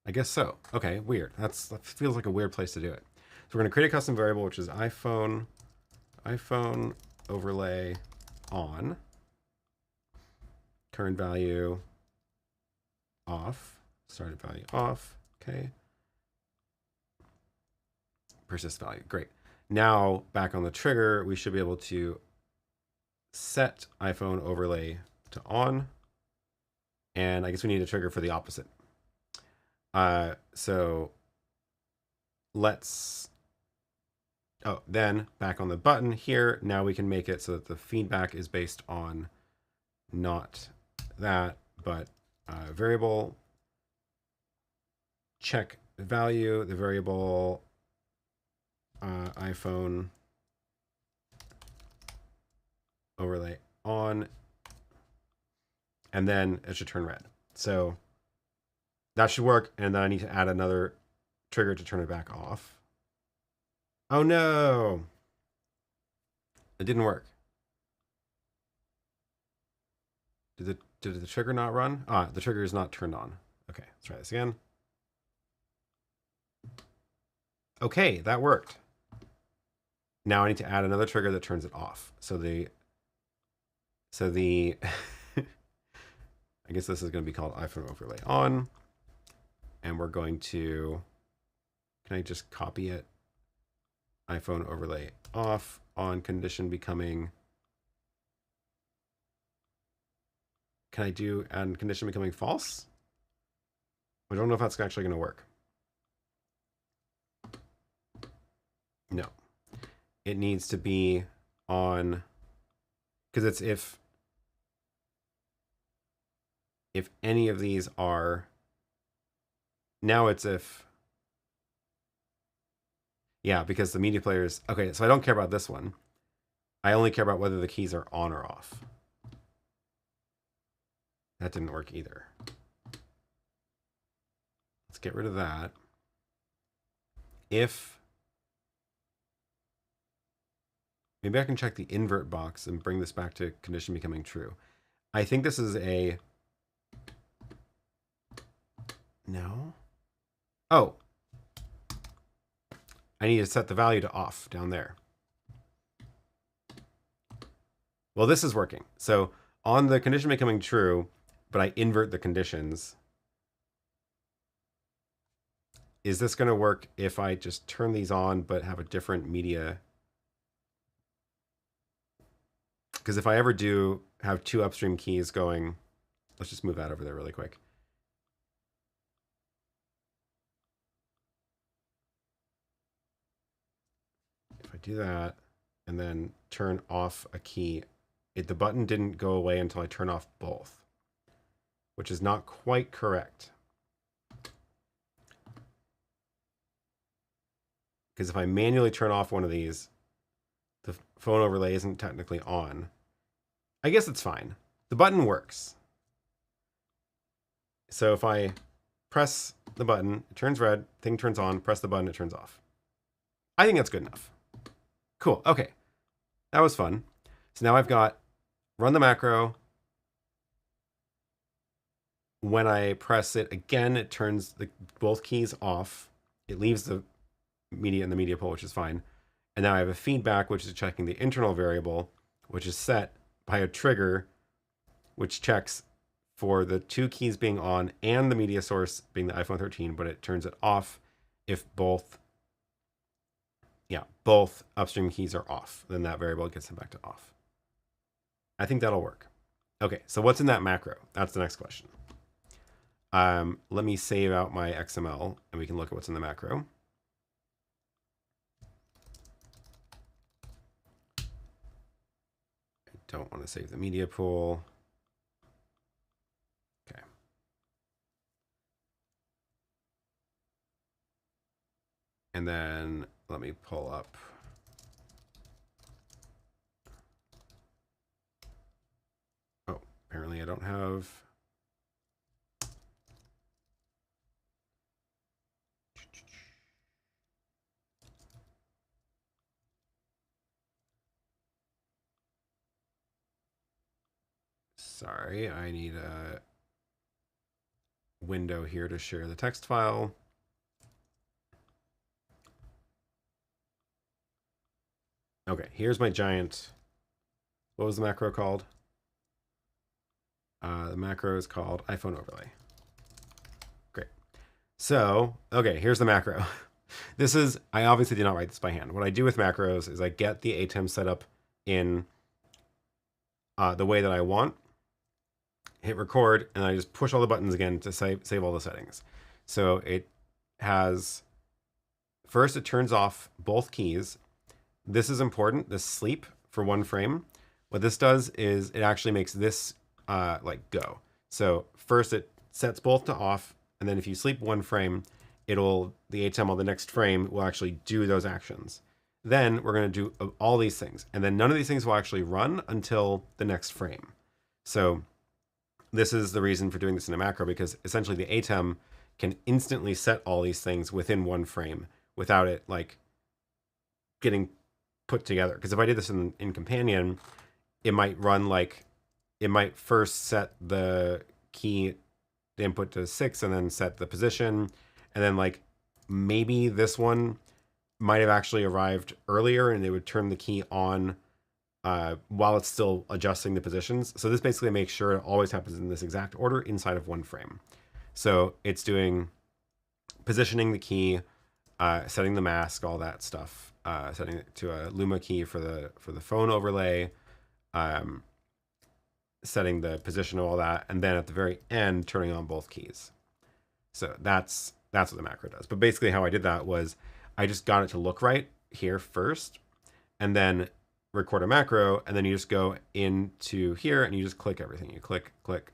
I guess so. Okay, weird. That feels like a weird place to do it. So we're going to create a custom variable, which is iPhone overlay on, current value off, started value off. Okay. Persist value. Great. Now back on the trigger, we should be able to set iPhone overlay to on. And I guess we need a trigger for the opposite. So let's, then back on the button here, now we can make it so that the feedback is based on not that, but variable check value, the variable iPhone overlay on, and then it should turn red. So that should work, and then I need to add another trigger to turn it back off. Oh no! It didn't work. Did the trigger not run? Ah, the trigger is not turned on. Okay, let's try this again. Okay, that worked. Now I need to add another trigger that turns it off. So the I guess this is going to be called iPhone overlay on, and we're going to, can I just copy it? iPhone overlay off on condition becoming, can I do and condition becoming false? I don't know if that's actually going to work. No, it needs to be on, because it's if any of these are, now it's if, yeah, because the media players, okay, so I don't care about this one. I only care about whether the keys are on or off. That didn't work either. Let's get rid of that. If, maybe I can check the invert box and bring this back to condition becoming true. I think this is a, no. Oh, I need to set the value to off down there. Well, this is working. So on the condition becoming true, but I invert the conditions. Is this going to work if I just turn these on but have a different media? Because if I ever do have two upstream keys going, let's just move that over there really quick. If I do that and then turn off a key, the button didn't go away until I turn off both, which is not quite correct. Because if I manually turn off one of these, the phone overlay isn't technically on. I guess it's fine. The button works. So if I press the button, it turns red, thing turns on, press the button, it turns off. I think that's good enough. Cool, okay. That was fun. So now I've got run the macro. When I press it again, it turns both keys off. It leaves the media in the media pool, which is fine. And now I have a feedback, which is checking the internal variable, which is set by a trigger, which checks for the two keys being on and the media source being the iPhone 13, but it turns it off if both upstream keys are off. Then that variable gets sent back to off. I think that'll work. Okay, so what's in that macro? That's the next question. Let me save out my XML and we can look at what's in the macro. I don't want to save the media pool. Okay. And then let me pull up. Oh, apparently I don't have. Sorry, I need a window here to share the text file. Okay, here's my giant. What was the macro called? The macro is called iPhone overlay. Great. So, okay, here's the macro. This is, I obviously did not write this by hand. What I do with macros is I get the ATEM set up in the way that I want, hit record, and I just push all the buttons again to save all the settings. So it has, first it turns off both keys. This is important, this sleep for 1 frame. What this does is it actually makes this like go. So first it sets both to off, and then if you sleep 1 frame, the ATEM on the next frame will actually do those actions. Then we're going to do all these things, and then none of these things will actually run until the next frame. So this is the reason for doing this in a macro, because essentially the ATEM can instantly set all these things within 1 frame without it like getting put together. Because if I did this in Companion, it might run like, it might first set the key, the input to 6, and then set the position. And then like maybe this one might have actually arrived earlier and it would turn the key on while it's still adjusting the positions. So this basically makes sure it always happens in this exact order inside of 1 frame. So it's doing positioning the key, setting the mask, all that stuff, setting it to a Luma key for the phone overlay, setting the position of all that, and then at the very end turning on both keys. So that's what the macro does. But basically how I did that was I just got it to look right here first, and then record a macro, and then you just go into here and you just click everything. You click, click,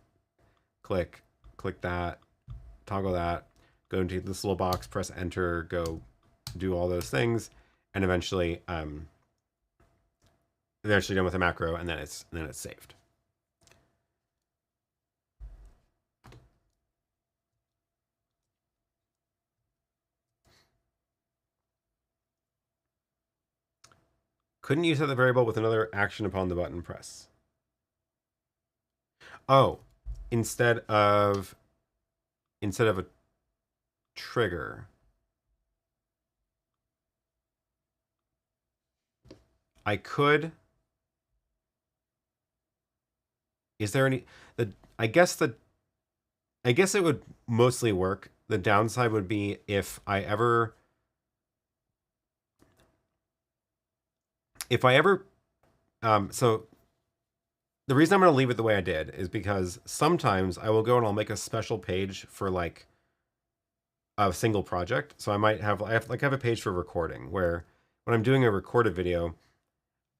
click, click that, toggle that, go into this little box, press enter, go do all those things, and eventually they're actually done with a macro, and then it's saved. Couldn't you set the variable with another action upon the button press? Oh, instead of a trigger. I could. Is there any I guess it would mostly work. The downside would be if I ever so the reason I'm going to leave it the way I did is because sometimes I will go and I'll make a special page for like a single project. So I have a page for recording where when I'm doing a recorded video,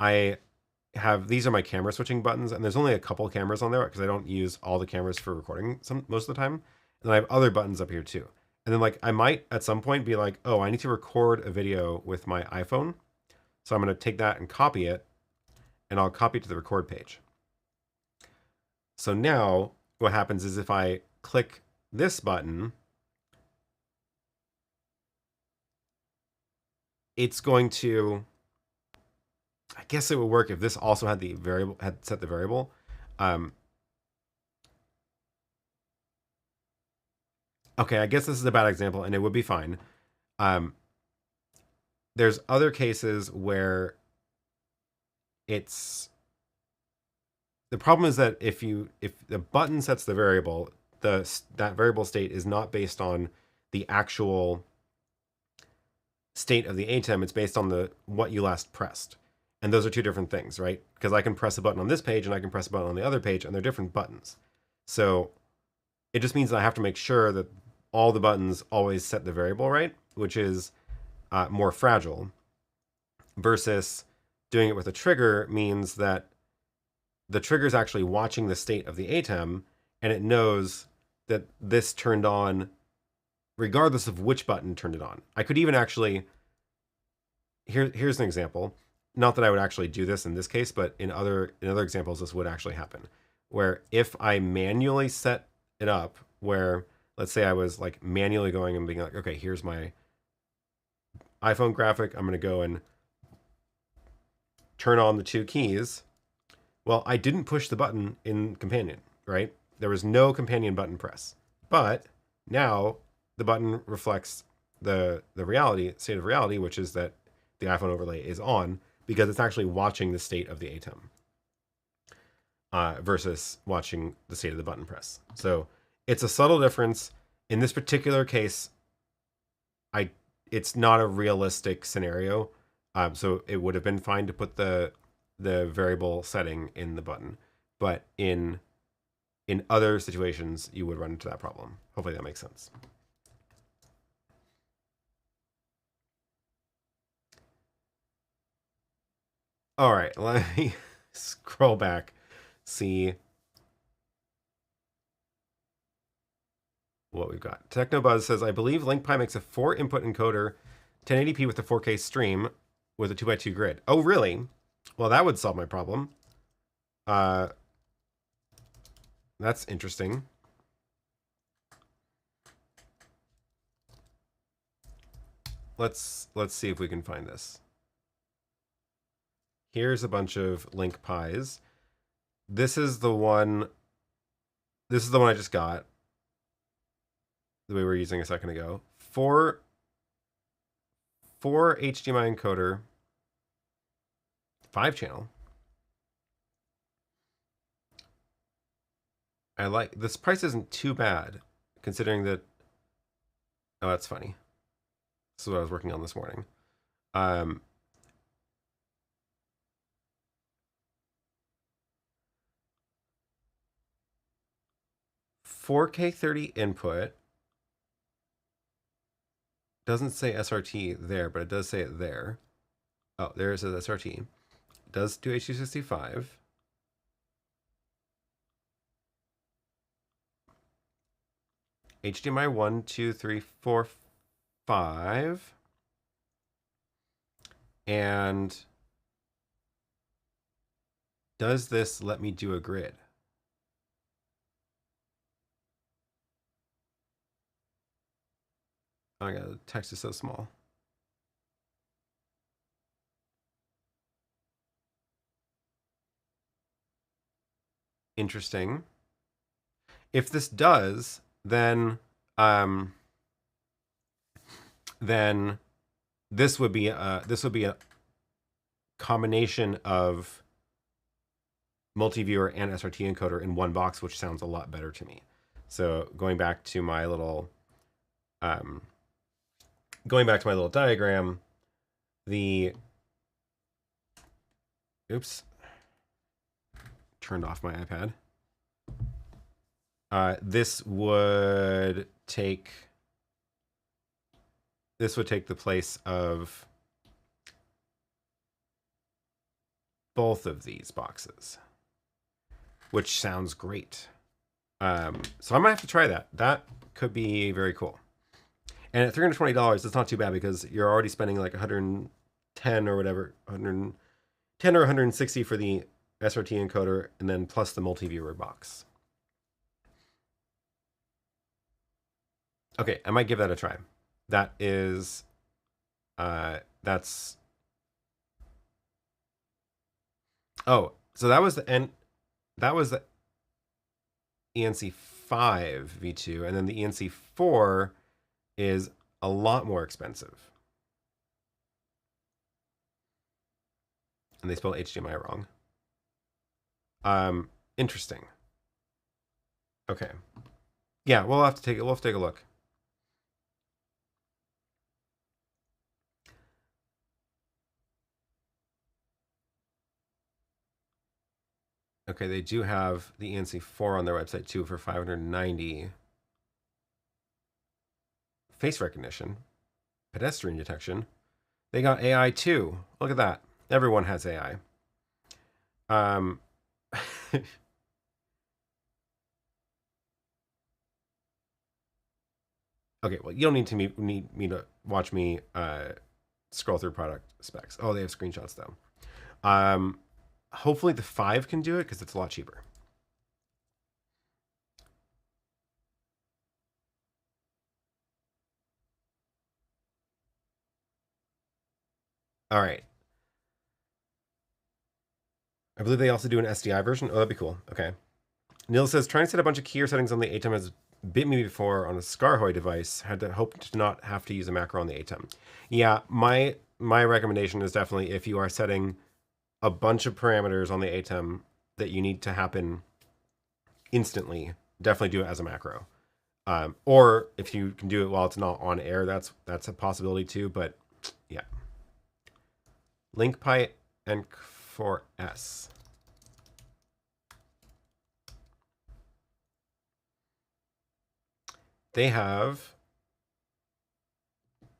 these are my camera switching buttons, and there's only a couple cameras on there because I don't use all the cameras for recording most of the time. And then I have other buttons up here too. And then like I might at some point be like, oh, I need to record a video with my iPhone. So I'm going to take that and copy it, and I'll copy it to the record page. So now what happens is if I click this button, it's going to, I guess it would work if this also had set the variable. Okay, I guess this is a bad example, and it would be fine. There's other cases where the problem is that if the button sets the variable, that variable state is not based on the actual state of the ATEM. It's based on what you last pressed. And those are two different things, right? Because I can press a button on this page and I can press a button on the other page, and they're different buttons. So it just means that I have to make sure that all the buttons always set the variable right, which is more fragile, versus doing it with a trigger means that the trigger is actually watching the state of the ATEM, and it knows that this turned on regardless of which button turned it on. I could even actually here's an example. Not that I would actually do this in this case, but in other examples, this would actually happen. Where if I manually set it up, where let's say I was like manually going and being like, okay, here's my iPhone graphic. I'm going to go and turn on the two keys. Well, I didn't push the button in Companion, right? There was no Companion button press. But now the button reflects the reality, state of reality, which is that the iPhone overlay is on because it's actually watching the state of the ATEM versus watching the state of the button press. So it's a subtle difference. In this particular case, it's not a realistic scenario. So it would have been fine to put the variable setting in the button, but in other situations you would run into that problem. Hopefully that makes sense. All right, let me scroll back, see what we've got. Technobuzz says, I believe LinkPy makes a 4-input encoder, 1080p with a 4K stream with a 2x2 grid. Oh, really? Well, that would solve my problem. That's interesting. Let's see if we can find this. Here's a bunch of LinkPys. This is the one I just got. The way we were using a second ago. 4 HDMI encoder, 5-channel. I like this price isn't too bad considering that. Oh, that's funny. This is what I was working on this morning. 4K 30 input. Doesn't say SRT there, but it does say it there. Oh, there it says SRT. It does do H265. HDMI 1, 2, 3, 4, 5. And does this let me do a grid? Oh my god, the text is so small. Interesting. If this does, then this would be a combination of multi-viewer and SRT encoder in one box, which sounds a lot better to me. So going back to my little diagram, turned off my iPad. This would take the place of both of these boxes, which sounds great. So I might have to try that. That could be very cool. And at $320, it's not too bad because you're already spending like 110 or whatever, 110 or 160 for the SRT encoder, and then plus the multi-viewer box. Okay, I might give that a try. That is, that's. Oh, so that was the ENC 5 V2, and then the ENC 4 is a lot more expensive. And they spelled HDMI wrong. Interesting. Okay. Yeah, we'll have to take a look. Okay, they do have the ENC4 on their website too for $590. Face recognition, pedestrian detection. They got AI too. Look at that. Everyone has AI. Okay, well, you don't need me to watch me scroll through product specs. Oh, they have screenshots though. Hopefully the 5 can do it because it's a lot cheaper. All right. I believe they also do an SDI version. Oh, that'd be cool. Okay. Neil says, trying to set a bunch of keyer settings on the ATEM has bit me before on a Scarhoy device. Had to hope to not have to use a macro on the ATEM. Yeah, my recommendation is definitely if you are setting a bunch of parameters on the ATEM that you need to happen instantly, definitely do it as a macro. Or if you can do it while it's not on air, that's a possibility too. But yeah, LinkPy and 4S. They have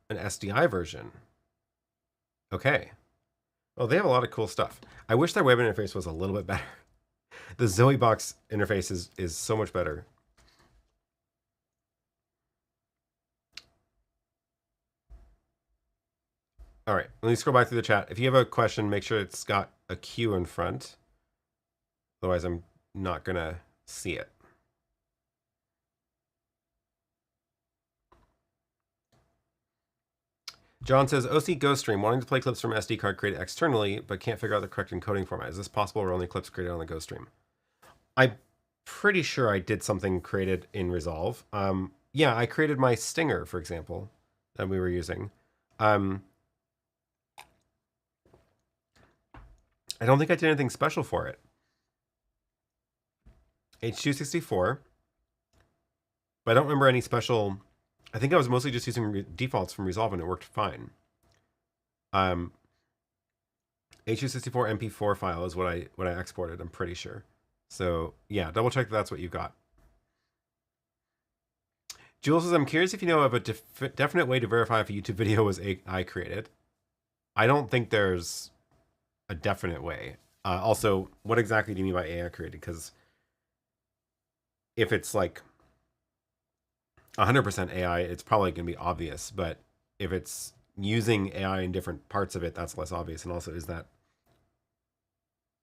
an SDI version. Okay. Well, they have a lot of cool stuff. I wish their web interface was a little bit better. The YoloBox interface is so much better. All right, let me scroll back through the chat. If you have a question, make sure it's got a Q in front. Otherwise, I'm not going to see it. John says, OC Ghost Stream, wanting to play clips from SD card created externally, but can't figure out the correct encoding format. Is this possible or only clips created on the Ghost Stream? I'm pretty sure I did something created in Resolve. Yeah, I created my stinger, for example, that we were using. I don't think I did anything special for it. H264, but I don't remember any special. I think I was mostly just using defaults from Resolve and it worked fine. H264 MP4 file is what I exported, I'm pretty sure. So yeah, double check that that's what you got. Jules says, I'm curious if you know of a definite way to verify if a YouTube video was AI created. I don't think there's a definite way. Also, what exactly do you mean by AI created? Because if it's like 100% AI, it's probably going to be obvious. But if it's using AI in different parts of it, that's less obvious. And also,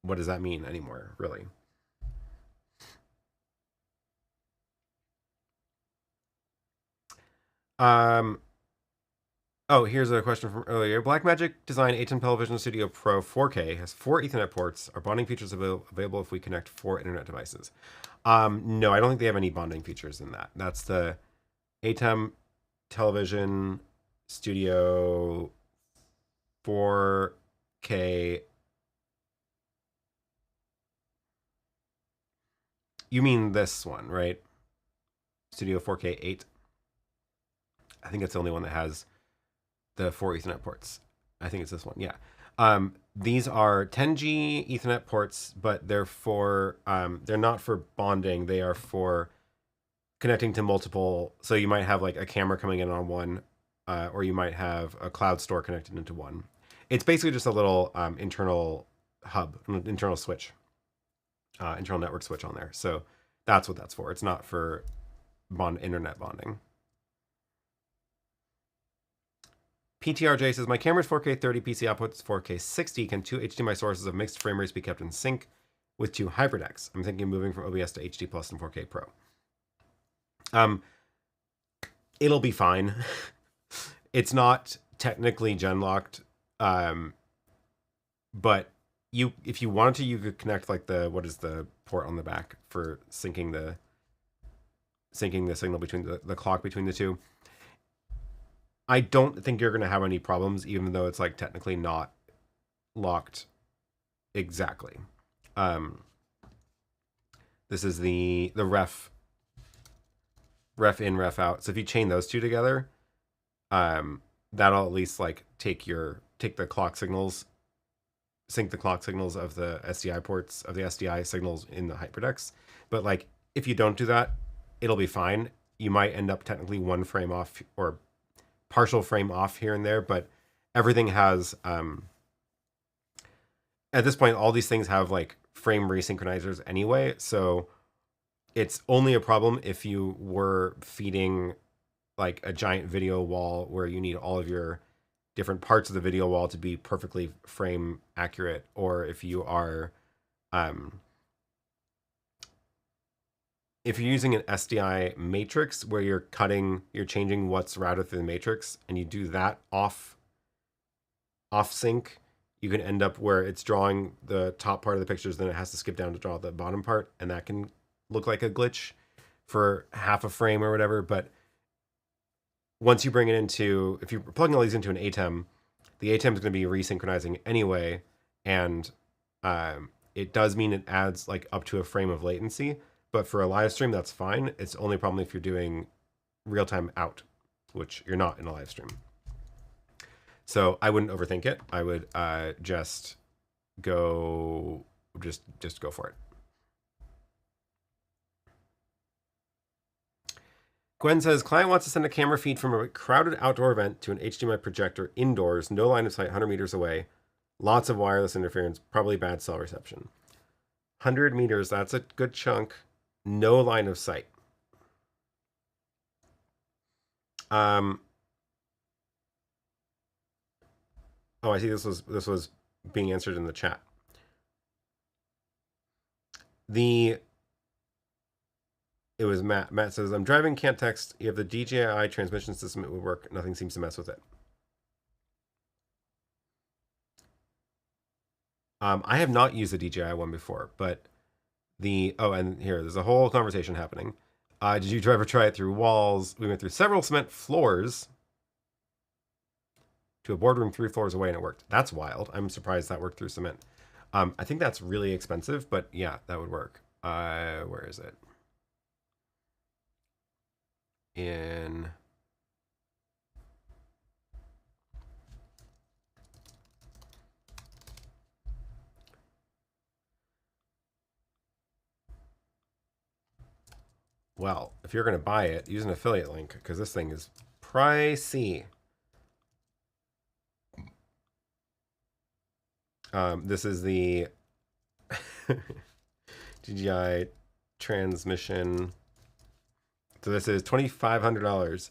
what does that mean anymore, really? Oh, here's a question from earlier. Blackmagic Design ATEM Television Studio Pro 4K has 4 Ethernet ports. Are bonding features available if we connect 4 internet devices? No, I don't think they have any bonding features in that. That's the ATEM Television Studio 4K. You mean this one, right? Studio 4K 8. I think it's the only one that has the 4 Ethernet ports. I think it's this one. Yeah. These are 10G Ethernet ports, but they're not for bonding. They are for connecting to multiple. So you might have like a camera coming in on one, or you might have a cloud store connected into one. It's basically just a little internal hub, internal switch, internal network switch on there. So that's what that's for. It's not for internet bonding. PTRJ says, my camera's 4K 30, PC output's 4K 60. Can 2 HDMI sources of mixed frame rates be kept in sync with 2 Hyperdecks? I'm thinking of moving from OBS to HD Plus and 4K Pro. It'll be fine. It's not technically gen locked, but if you wanted to, you could connect like what is the port on the back for syncing the signal between the clock between the two. I don't think you're going to have any problems, even though it's like technically not locked exactly. This is the ref in, ref out. So if you chain those two together, that'll at least like take the clock signals, sync the clock signals of the SDI ports of the SDI signals in the Hyperdecks. But like if you don't do that, it'll be fine. You might end up technically one frame off or partial frame off here and there, but everything has at this point all these things have like frame resynchronizers anyway, so it's only a problem if you were feeding like a giant video wall where you need all of your different parts of the video wall to be perfectly frame accurate, or if you are if you're using an SDI matrix where you're changing what's routed through the matrix, and you do that off sync, you can end up where it's drawing the top part of the pictures, then it has to skip down to draw the bottom part, and that can look like a glitch for half a frame or whatever. But once you bring it into, if you're plugging all these into an ATEM, the ATEM is going to be resynchronizing anyway, and it does mean it adds like up to a frame of latency. But for a live stream, that's fine. It's only problem if you're doing real-time out, which you're not in a live stream. So I wouldn't overthink it. I would just go for it. Gwen says, client wants to send a camera feed from a crowded outdoor event to an HDMI projector indoors, no line of sight, 100 meters away, lots of wireless interference, probably bad cell reception. 100 meters, that's a good chunk. No line of sight. Oh, I see this was being answered in the chat. It was Matt. Matt says, I'm driving, can't text. You have the DJI transmission system, it would work. Nothing seems to mess with it. I have not used the DJI one before, but and here, there's a whole conversation happening. Did you ever try it through walls? We went through several cement floors to a boardroom 3 floors away, and it worked. That's wild. I'm surprised that worked through cement. I think that's really expensive, but yeah, that would work. Where is it? Well, if you're going to buy it, use an affiliate link, because this thing is pricey. This is the DJI transmission. So this is $2,500,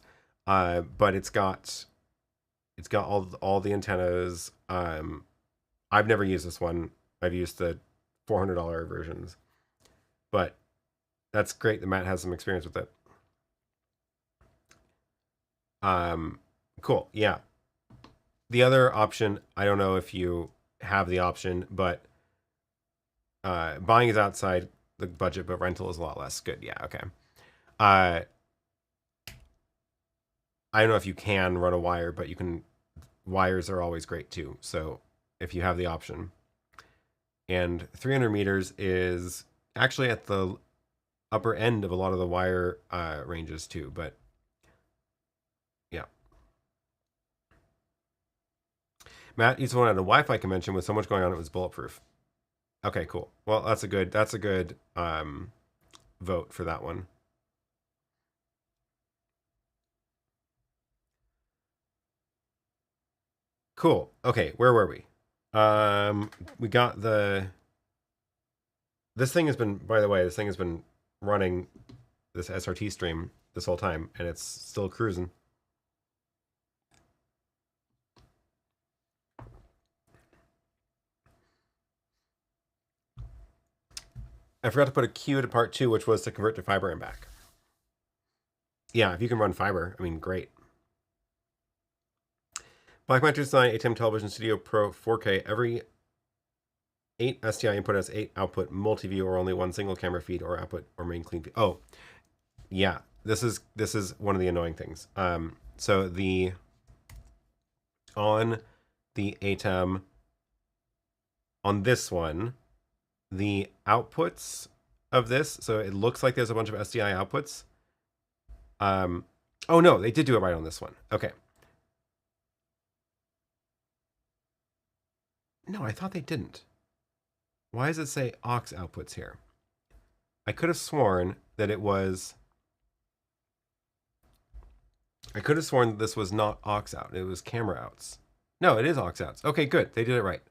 but it's got all the antennas. I've never used this one. I've used the $400 versions, but that's great that Matt has some experience with it. Cool. Yeah. The other option, I don't know if you have the option, but buying is outside the budget, but rental is a lot less. Good. Yeah. Okay. I don't know if you can run a wire, but you can. Wires are always great too. So if you have the option, and 300 meters is actually at the upper end of a lot of the wire ranges too, but yeah. Matt used one at a Wi-Fi convention with so much going on it was bulletproof. Okay, cool. Well, that's a good vote for that one. Cool. Okay, where were we? We got this thing has been, by the way, this thing has been running this SRT stream this whole time, and it's still cruising. I forgot to put a Q to part 2, which was to convert to fiber and back. Yeah, if you can run fiber, I mean, great. Blackmagic Design ATEM Television Studio Pro 4K. Every 8 SDI input has 8 output, multi-view, or only one single camera feed, or output, or main clean feed. Oh, yeah. This is one of the annoying things. So on the ATEM, on this one, the outputs of this, so it looks like there's a bunch of SDI outputs. Oh no, they did do it right on this one. Okay. No, I thought they didn't. Why does it say aux outputs here? I could have sworn that it was... I could have sworn that this was not aux out. It was camera outs. No, it is aux outs. Okay, good. They did it right.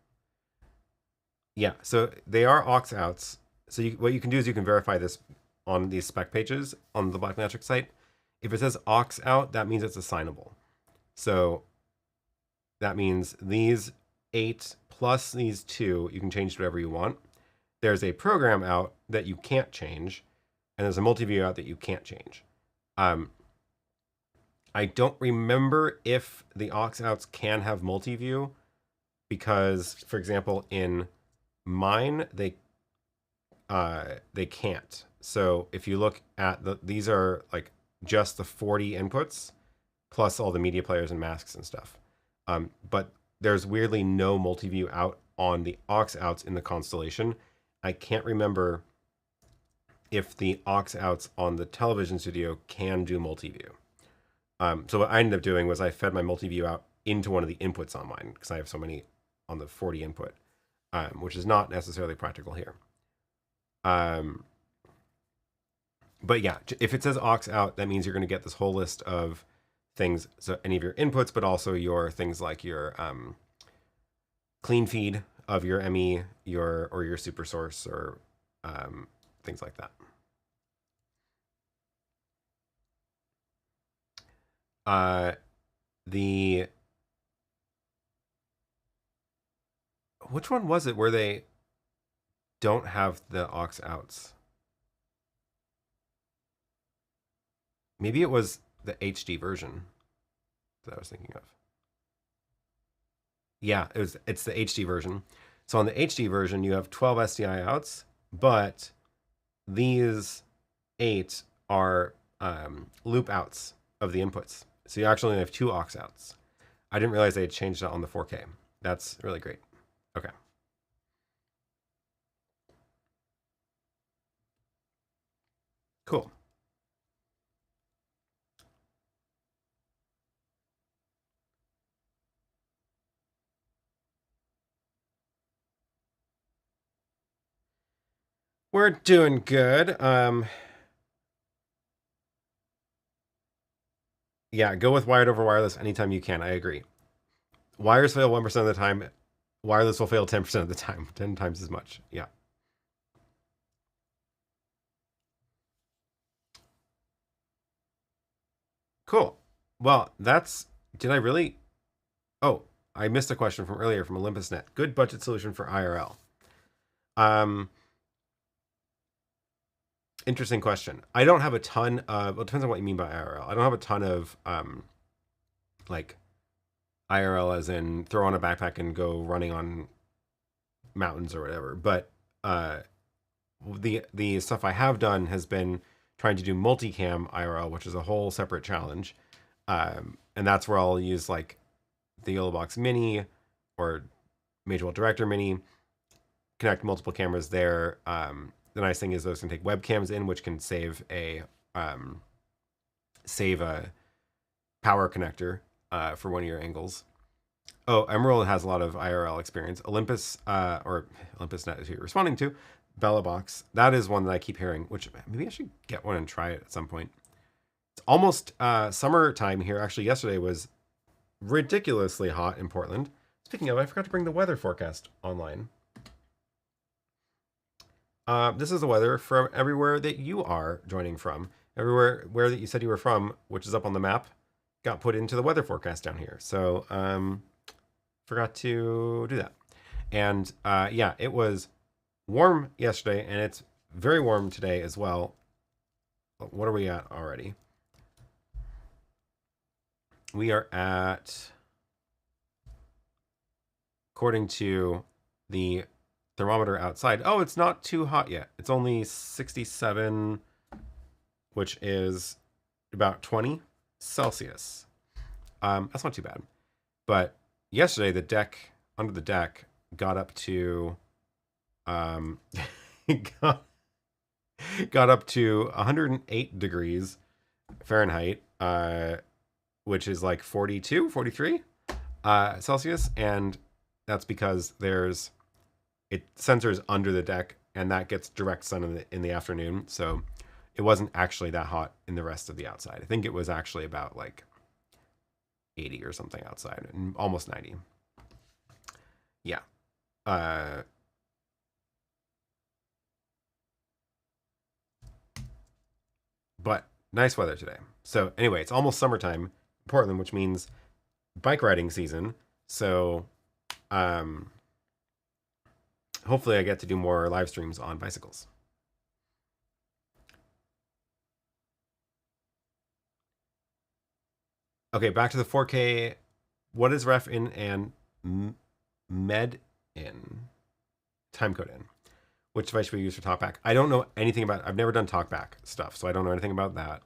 Yeah, so they are aux outs. So what you can do is you can verify this on these spec pages on the Blackmagic site. If it says aux out, that means it's assignable. So that means these 8 plus these 2, you can change to whatever you want. There's a program out that you can't change, and there's a multi-view out that you can't change. I don't remember if the aux outs can have multi-view, because, for example, in mine, they can't. So if you look at these are like just the 40 inputs plus all the media players and masks and stuff. But there's weirdly no multi-view out on the aux outs in the Constellation. I can't remember if the aux outs on the television studio can do multi-view. So what I ended up doing was I fed my multi-view out into one of the inputs on mine, because I have so many on the 40 input, which is not necessarily practical here. But yeah, if it says aux out, that means you're going to get this whole list of things. So any of your inputs, but also your things like your clean feed of your ME, or your super source, or things like that. Which one was it where they don't have the aux outs? Maybe it was the HD version that I was thinking of. Yeah, it's the HD version. So on the HD version, you have 12 SDI outs, but these 8 are loop outs of the inputs. So you actually only have 2 aux outs. I didn't realize they had changed it on the 4K. That's really great. Okay. Cool. We're doing good. Yeah, go with wired over wireless anytime you can. I agree. Wires fail 1% of the time. Wireless will fail 10% of the time. 10 times as much. Yeah. Cool. Well, did I really? Oh, I missed a question from earlier from OlympusNet. Good budget solution for IRL. Interesting question. I don't have a ton of, well, it depends on what you mean by IRL. I don't have a ton of, like, IRL as in throw on a backpack and go running on mountains or whatever. But the stuff I have done has been trying to do multicam IRL, which is a whole separate challenge. And that's where I'll use like the YoloBox Mini or Major Director Mini, connect multiple cameras there. The nice thing is those can take webcams in, which can save a power connector for one of your angles. Oh, Emerald has a lot of IRL experience. Olympus, or OlympusNet is who you're responding to. BellaBox, that is one that I keep hearing, which maybe I should get one and try it at some point. It's almost summertime here. Actually, yesterday was ridiculously hot in Portland. Speaking of, I forgot to bring the weather forecast online. This is the weather from everywhere that you are joining from. Everywhere where that you said you were from, which is up on the map, got put into the weather forecast down here. So forgot to do that. And yeah, it was warm yesterday, and it's very warm today as well. What are we at already? We are at, according to the thermometer outside, oh, it's not too hot yet. It's only 67, which is about 20 Celsius. That's not too bad. But yesterday, the deck, under the deck, got up to got up to 108 degrees Fahrenheit, which is like 42, 43 Celsius. And that's because it sensors under the deck, and that gets direct sun in the afternoon. So it wasn't actually that hot in the rest of the outside. I think it was actually about like 80 or something outside, and almost 90. Yeah. But nice weather today. So anyway, it's almost summertime in Portland, which means bike riding season. So hopefully I get to do more live streams on bicycles. Okay, back to the 4K. What is ref in and med in? Timecode in. Which device should we use for talkback? I don't know anything about. I've never done talkback stuff, so I don't know anything about that.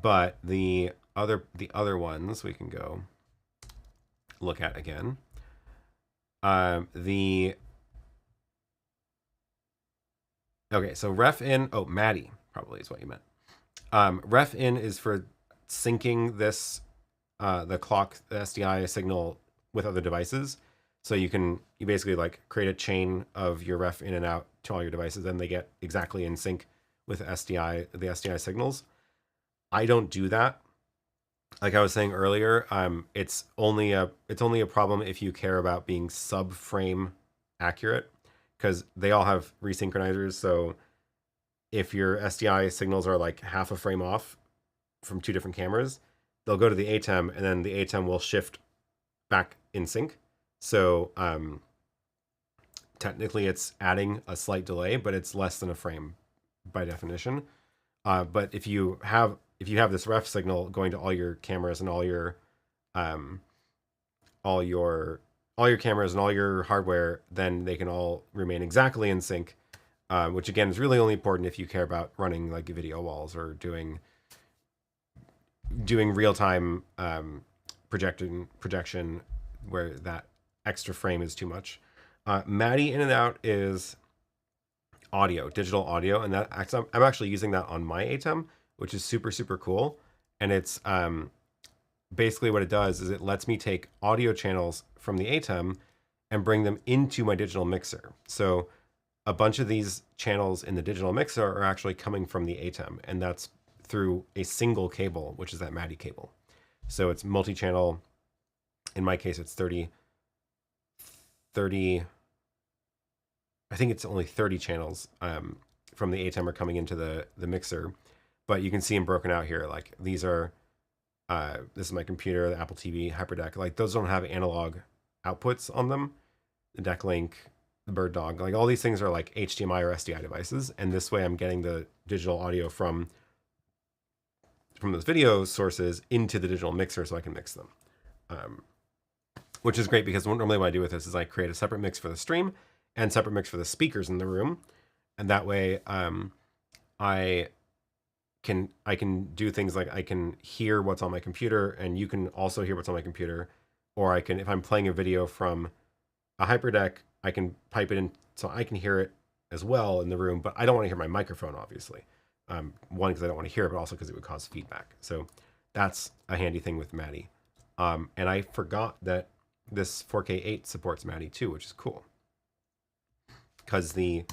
But the other ones we can go look at again. Okay, so ref in. Oh, Maddie probably is what you meant. Ref in is for syncing this the clock SDI signal with other devices. So you basically like create a chain of your ref in and out to all your devices, and they get exactly in sync with the SDI signals. I don't do that. Like I was saying earlier, it's only a problem if you care about being sub-frame accurate, because they all have resynchronizers. So if your SDI signals are like half a frame off from two different cameras, they'll go to the ATEM, and then the ATEM will shift back in sync. So technically it's adding a slight delay, but it's less than a frame by definition. But if you have this ref signal going to all your cameras and all your cameras and all your hardware, then they can all remain exactly in sync, which again is really only important if you care about running like video walls or doing real-time projection where that extra frame is too much. Maddie in and out is digital audio, and I'm actually using that on my ATEM, which is super, super cool. And it's basically what it does is it lets me take audio channels from the ATEM and bring them into my digital mixer. So a bunch of these channels in the digital mixer are actually coming from the ATEM, and that's through a single cable, which is that Maddie cable. So it's multi-channel. In my case, it's 30, I think it's only 30 channels from the ATEM are coming into the mixer, but you can see them broken out here. Like these are, this is my computer, the Apple TV, Hyperdeck. Like those don't have analog outputs on them. The Deck Link, the Bird Dog, like all these things are like HDMI or SDI devices. And this way I'm getting the digital audio from those video sources into the digital mixer so I can mix them. Which is great because normally what I do with this is I create a separate mix for the stream and separate mix for the speakers in the room. And that way I can do things like I can hear what's on my computer, and you can also hear what's on my computer. Or I can, if I'm playing a video from a Hyperdeck, I can pipe it in so I can hear it as well in the room, but I don't want to hear my microphone, obviously. One, because I don't want to hear it, but also because it would cause feedback. So that's a handy thing with Maddie. And I forgot that this 4K8 supports Maddie too, which is cool. Because the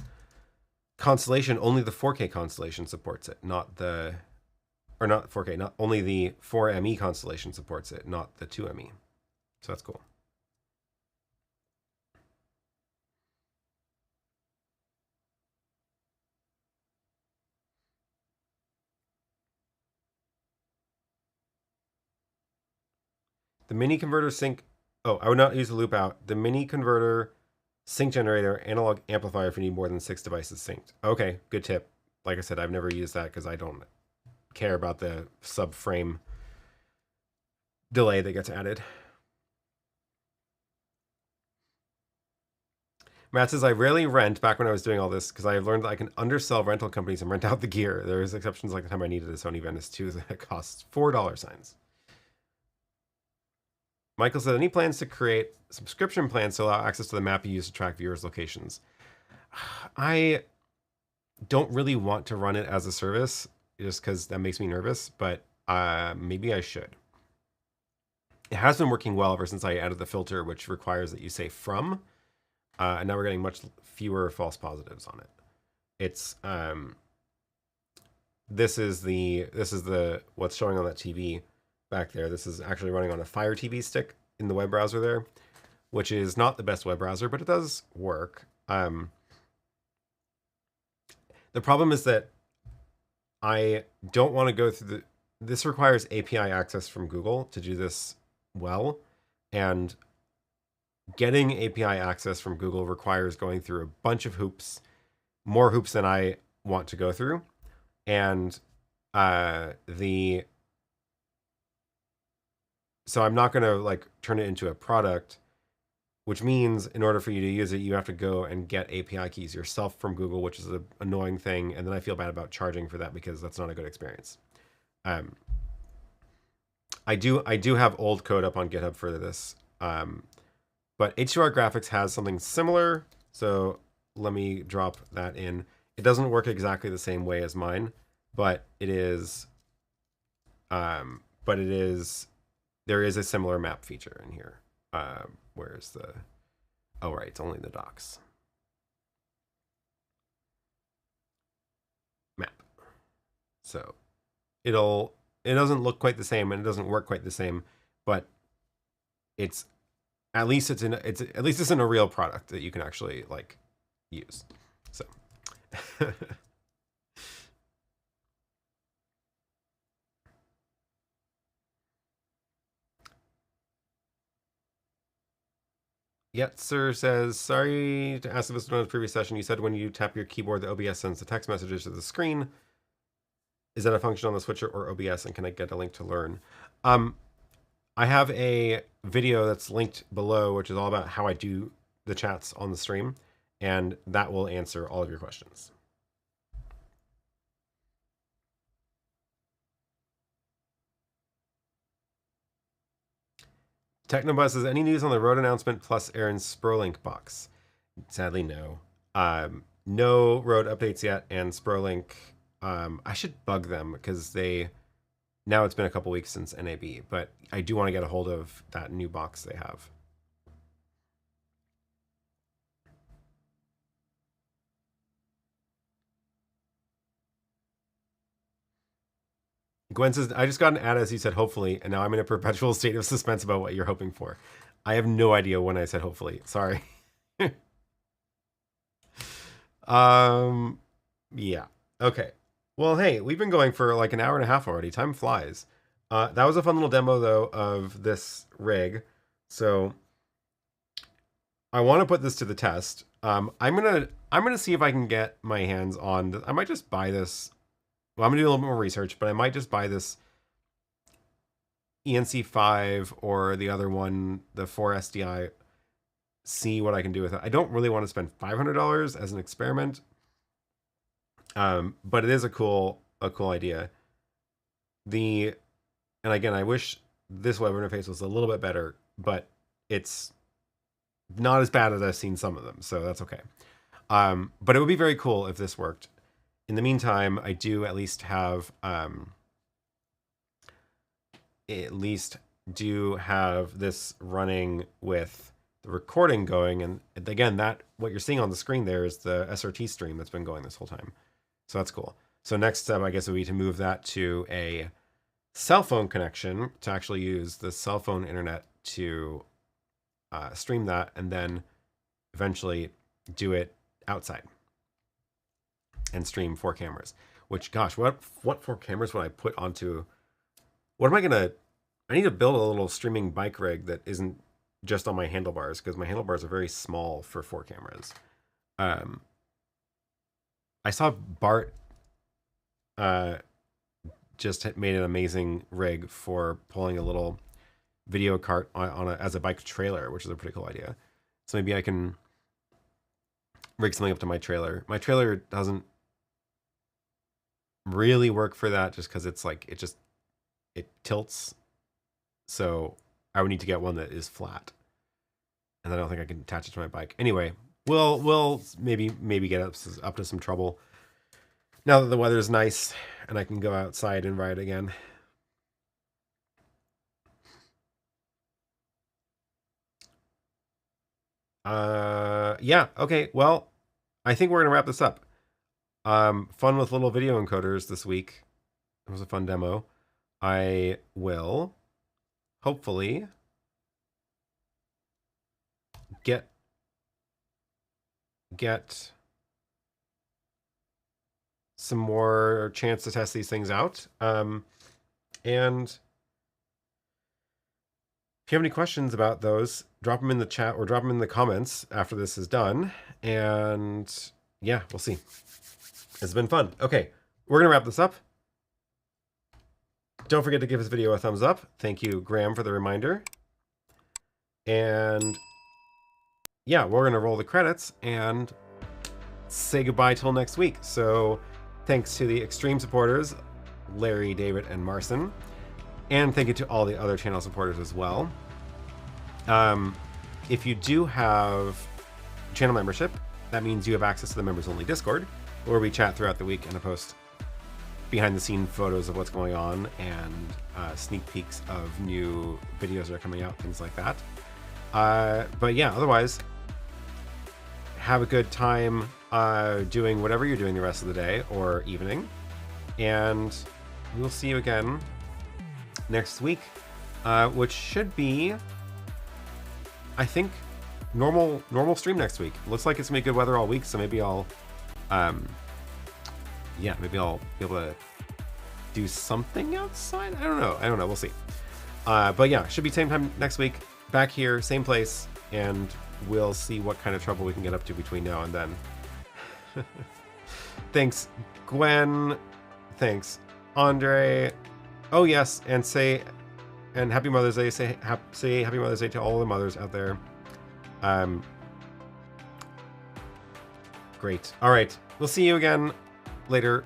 Constellation, only the 4K Constellation supports it, not 4K, not only the 4ME Constellation supports it, not the 2ME. So that's cool. The mini converter sync. Oh, I would not use the loop out. The mini converter sync generator analog amplifier if you need more than 6 devices synced. Okay, good tip. Like I said, I've never used that because I don't care about the sub-frame delay that gets added. Matt says, I rarely rent back when I was doing all this because I have learned that I can undersell rental companies and rent out the gear. There's exceptions like the time I needed a Sony Venice 2 that costs $4. Michael said, any plans to create subscription plans to allow access to the map you use to track viewers' locations? I don't really want to run it as a service just because that makes me nervous, but maybe I should. It has been working well ever since I added the filter, which requires that you say from, and now we're getting much fewer false positives on it. It's this is the what's showing on that TV back there. This is actually running on a Fire TV stick in the web browser there, which is not the best web browser, but it does work. The problem is that I don't want to go through this requires API access from Google to do this well, and getting API access from Google requires going through a bunch of hoops, more hoops than I want to go through. And so I'm not going to like turn it into a product, which means in order for you to use it, you have to go and get API keys yourself from Google, which is an annoying thing. And then I feel bad about charging for that because that's not a good experience. I do have old code up on GitHub for this, but H2R Graphics has something similar. So let me drop that in. It doesn't work exactly the same way as mine, but it is. There is a similar map feature in here. Where's the? Oh right, it's only the docs. Map. So it doesn't look quite the same and it doesn't work quite the same, but it's at least it's in a real product that you can actually like use. So Yetzer says, sorry to ask this in the previous session. You said when you tap your keyboard, the OBS sends the text messages to the screen. Is that a function on the switcher or OBS? And can I get a link to learn? I have a video that's linked below, which is all about how I do the chats on the stream, and that will answer all of your questions. Technobus says, any news on the road announcement plus Aaron's Sprolink box? Sadly, no. No road updates yet, and Sprolink, I should bug them because now it's been a couple weeks since NAB, but I do want to get a hold of that new box they have. Gwen says, I just got an ad as you said, hopefully, and now I'm in a perpetual state of suspense about what you're hoping for. I have no idea when I said hopefully. Sorry. Yeah. Okay. Well, hey, we've been going for like an hour and a half already. Time flies. That was a fun little demo, though, of this rig. So I want to put this to the test. I'm gonna see if I can get my hands on. I might just buy this. Well, I'm gonna do a little bit more research, but I might just buy this ENC5 or the other one, the 4SDI. See what I can do with it. I don't really want to spend $500 as an experiment, but it is a cool idea. And again, I wish this web interface was a little bit better, but it's not as bad as I've seen some of them, so that's okay. But it would be very cool if this worked. In the meantime, I do at least have this running with the recording going, and again, what you're seeing on the screen there is the SRT stream that's been going this whole time. So that's cool. So next step, I guess, would be to move that to a cell phone connection to actually use the cell phone internet to stream that, and then eventually do it outside and stream 4 cameras. Which, gosh, what 4 cameras would I put onto? What am I gonna? I need to build a little streaming bike rig that isn't just on my handlebars, because my handlebars are very small for 4 cameras. I saw Bart just made an amazing rig for pulling a little video cart as a bike trailer, which is a pretty cool idea. So maybe I can rig something up to my trailer. My trailer doesn't really work for that, just because it's like it tilts. So I would need to get one that is flat, and I don't think I can attach it to my bike. Anyway, we'll maybe get up to some trouble now that the weather's nice and I can go outside and ride again. Yeah, okay, well, I think we're gonna wrap this up. Fun with little video encoders this week. It was a fun demo. I will hopefully get some more chance to test these things out, and If you have any questions about those, drop them in the chat or drop them in the comments after this is done. And yeah, we'll see. It's been fun. Okay, we're going to wrap this up. Don't forget to give this video a thumbs up. Thank you, Graham, for the reminder. And yeah, we're going to roll the credits and say goodbye till next week. So thanks to the extreme supporters, Larry, David, and Marcin. And thank you to all the other channel supporters as well. If you do have channel membership, that means you have access to the members only Discord, where we chat throughout the week and I post behind the scene photos of what's going on and sneak peeks of new videos that are coming out, things like that. But yeah, otherwise, have a good time doing whatever you're doing the rest of the day or evening. And we'll see you again next week, which should be, I think, normal stream next week. Looks like it's gonna be good weather all week, so maybe I'll yeah, maybe I'll be able to do something outside. I don't know, we'll see. But yeah, should be same time next week, back here, same place, and we'll see what kind of trouble we can get up to between now and then. Thanks, Gwen. Thanks, Andre. Oh yes, and Happy Mother's Day. Say Happy Mother's Day to all the mothers out there. Great. All right, we'll see you again later.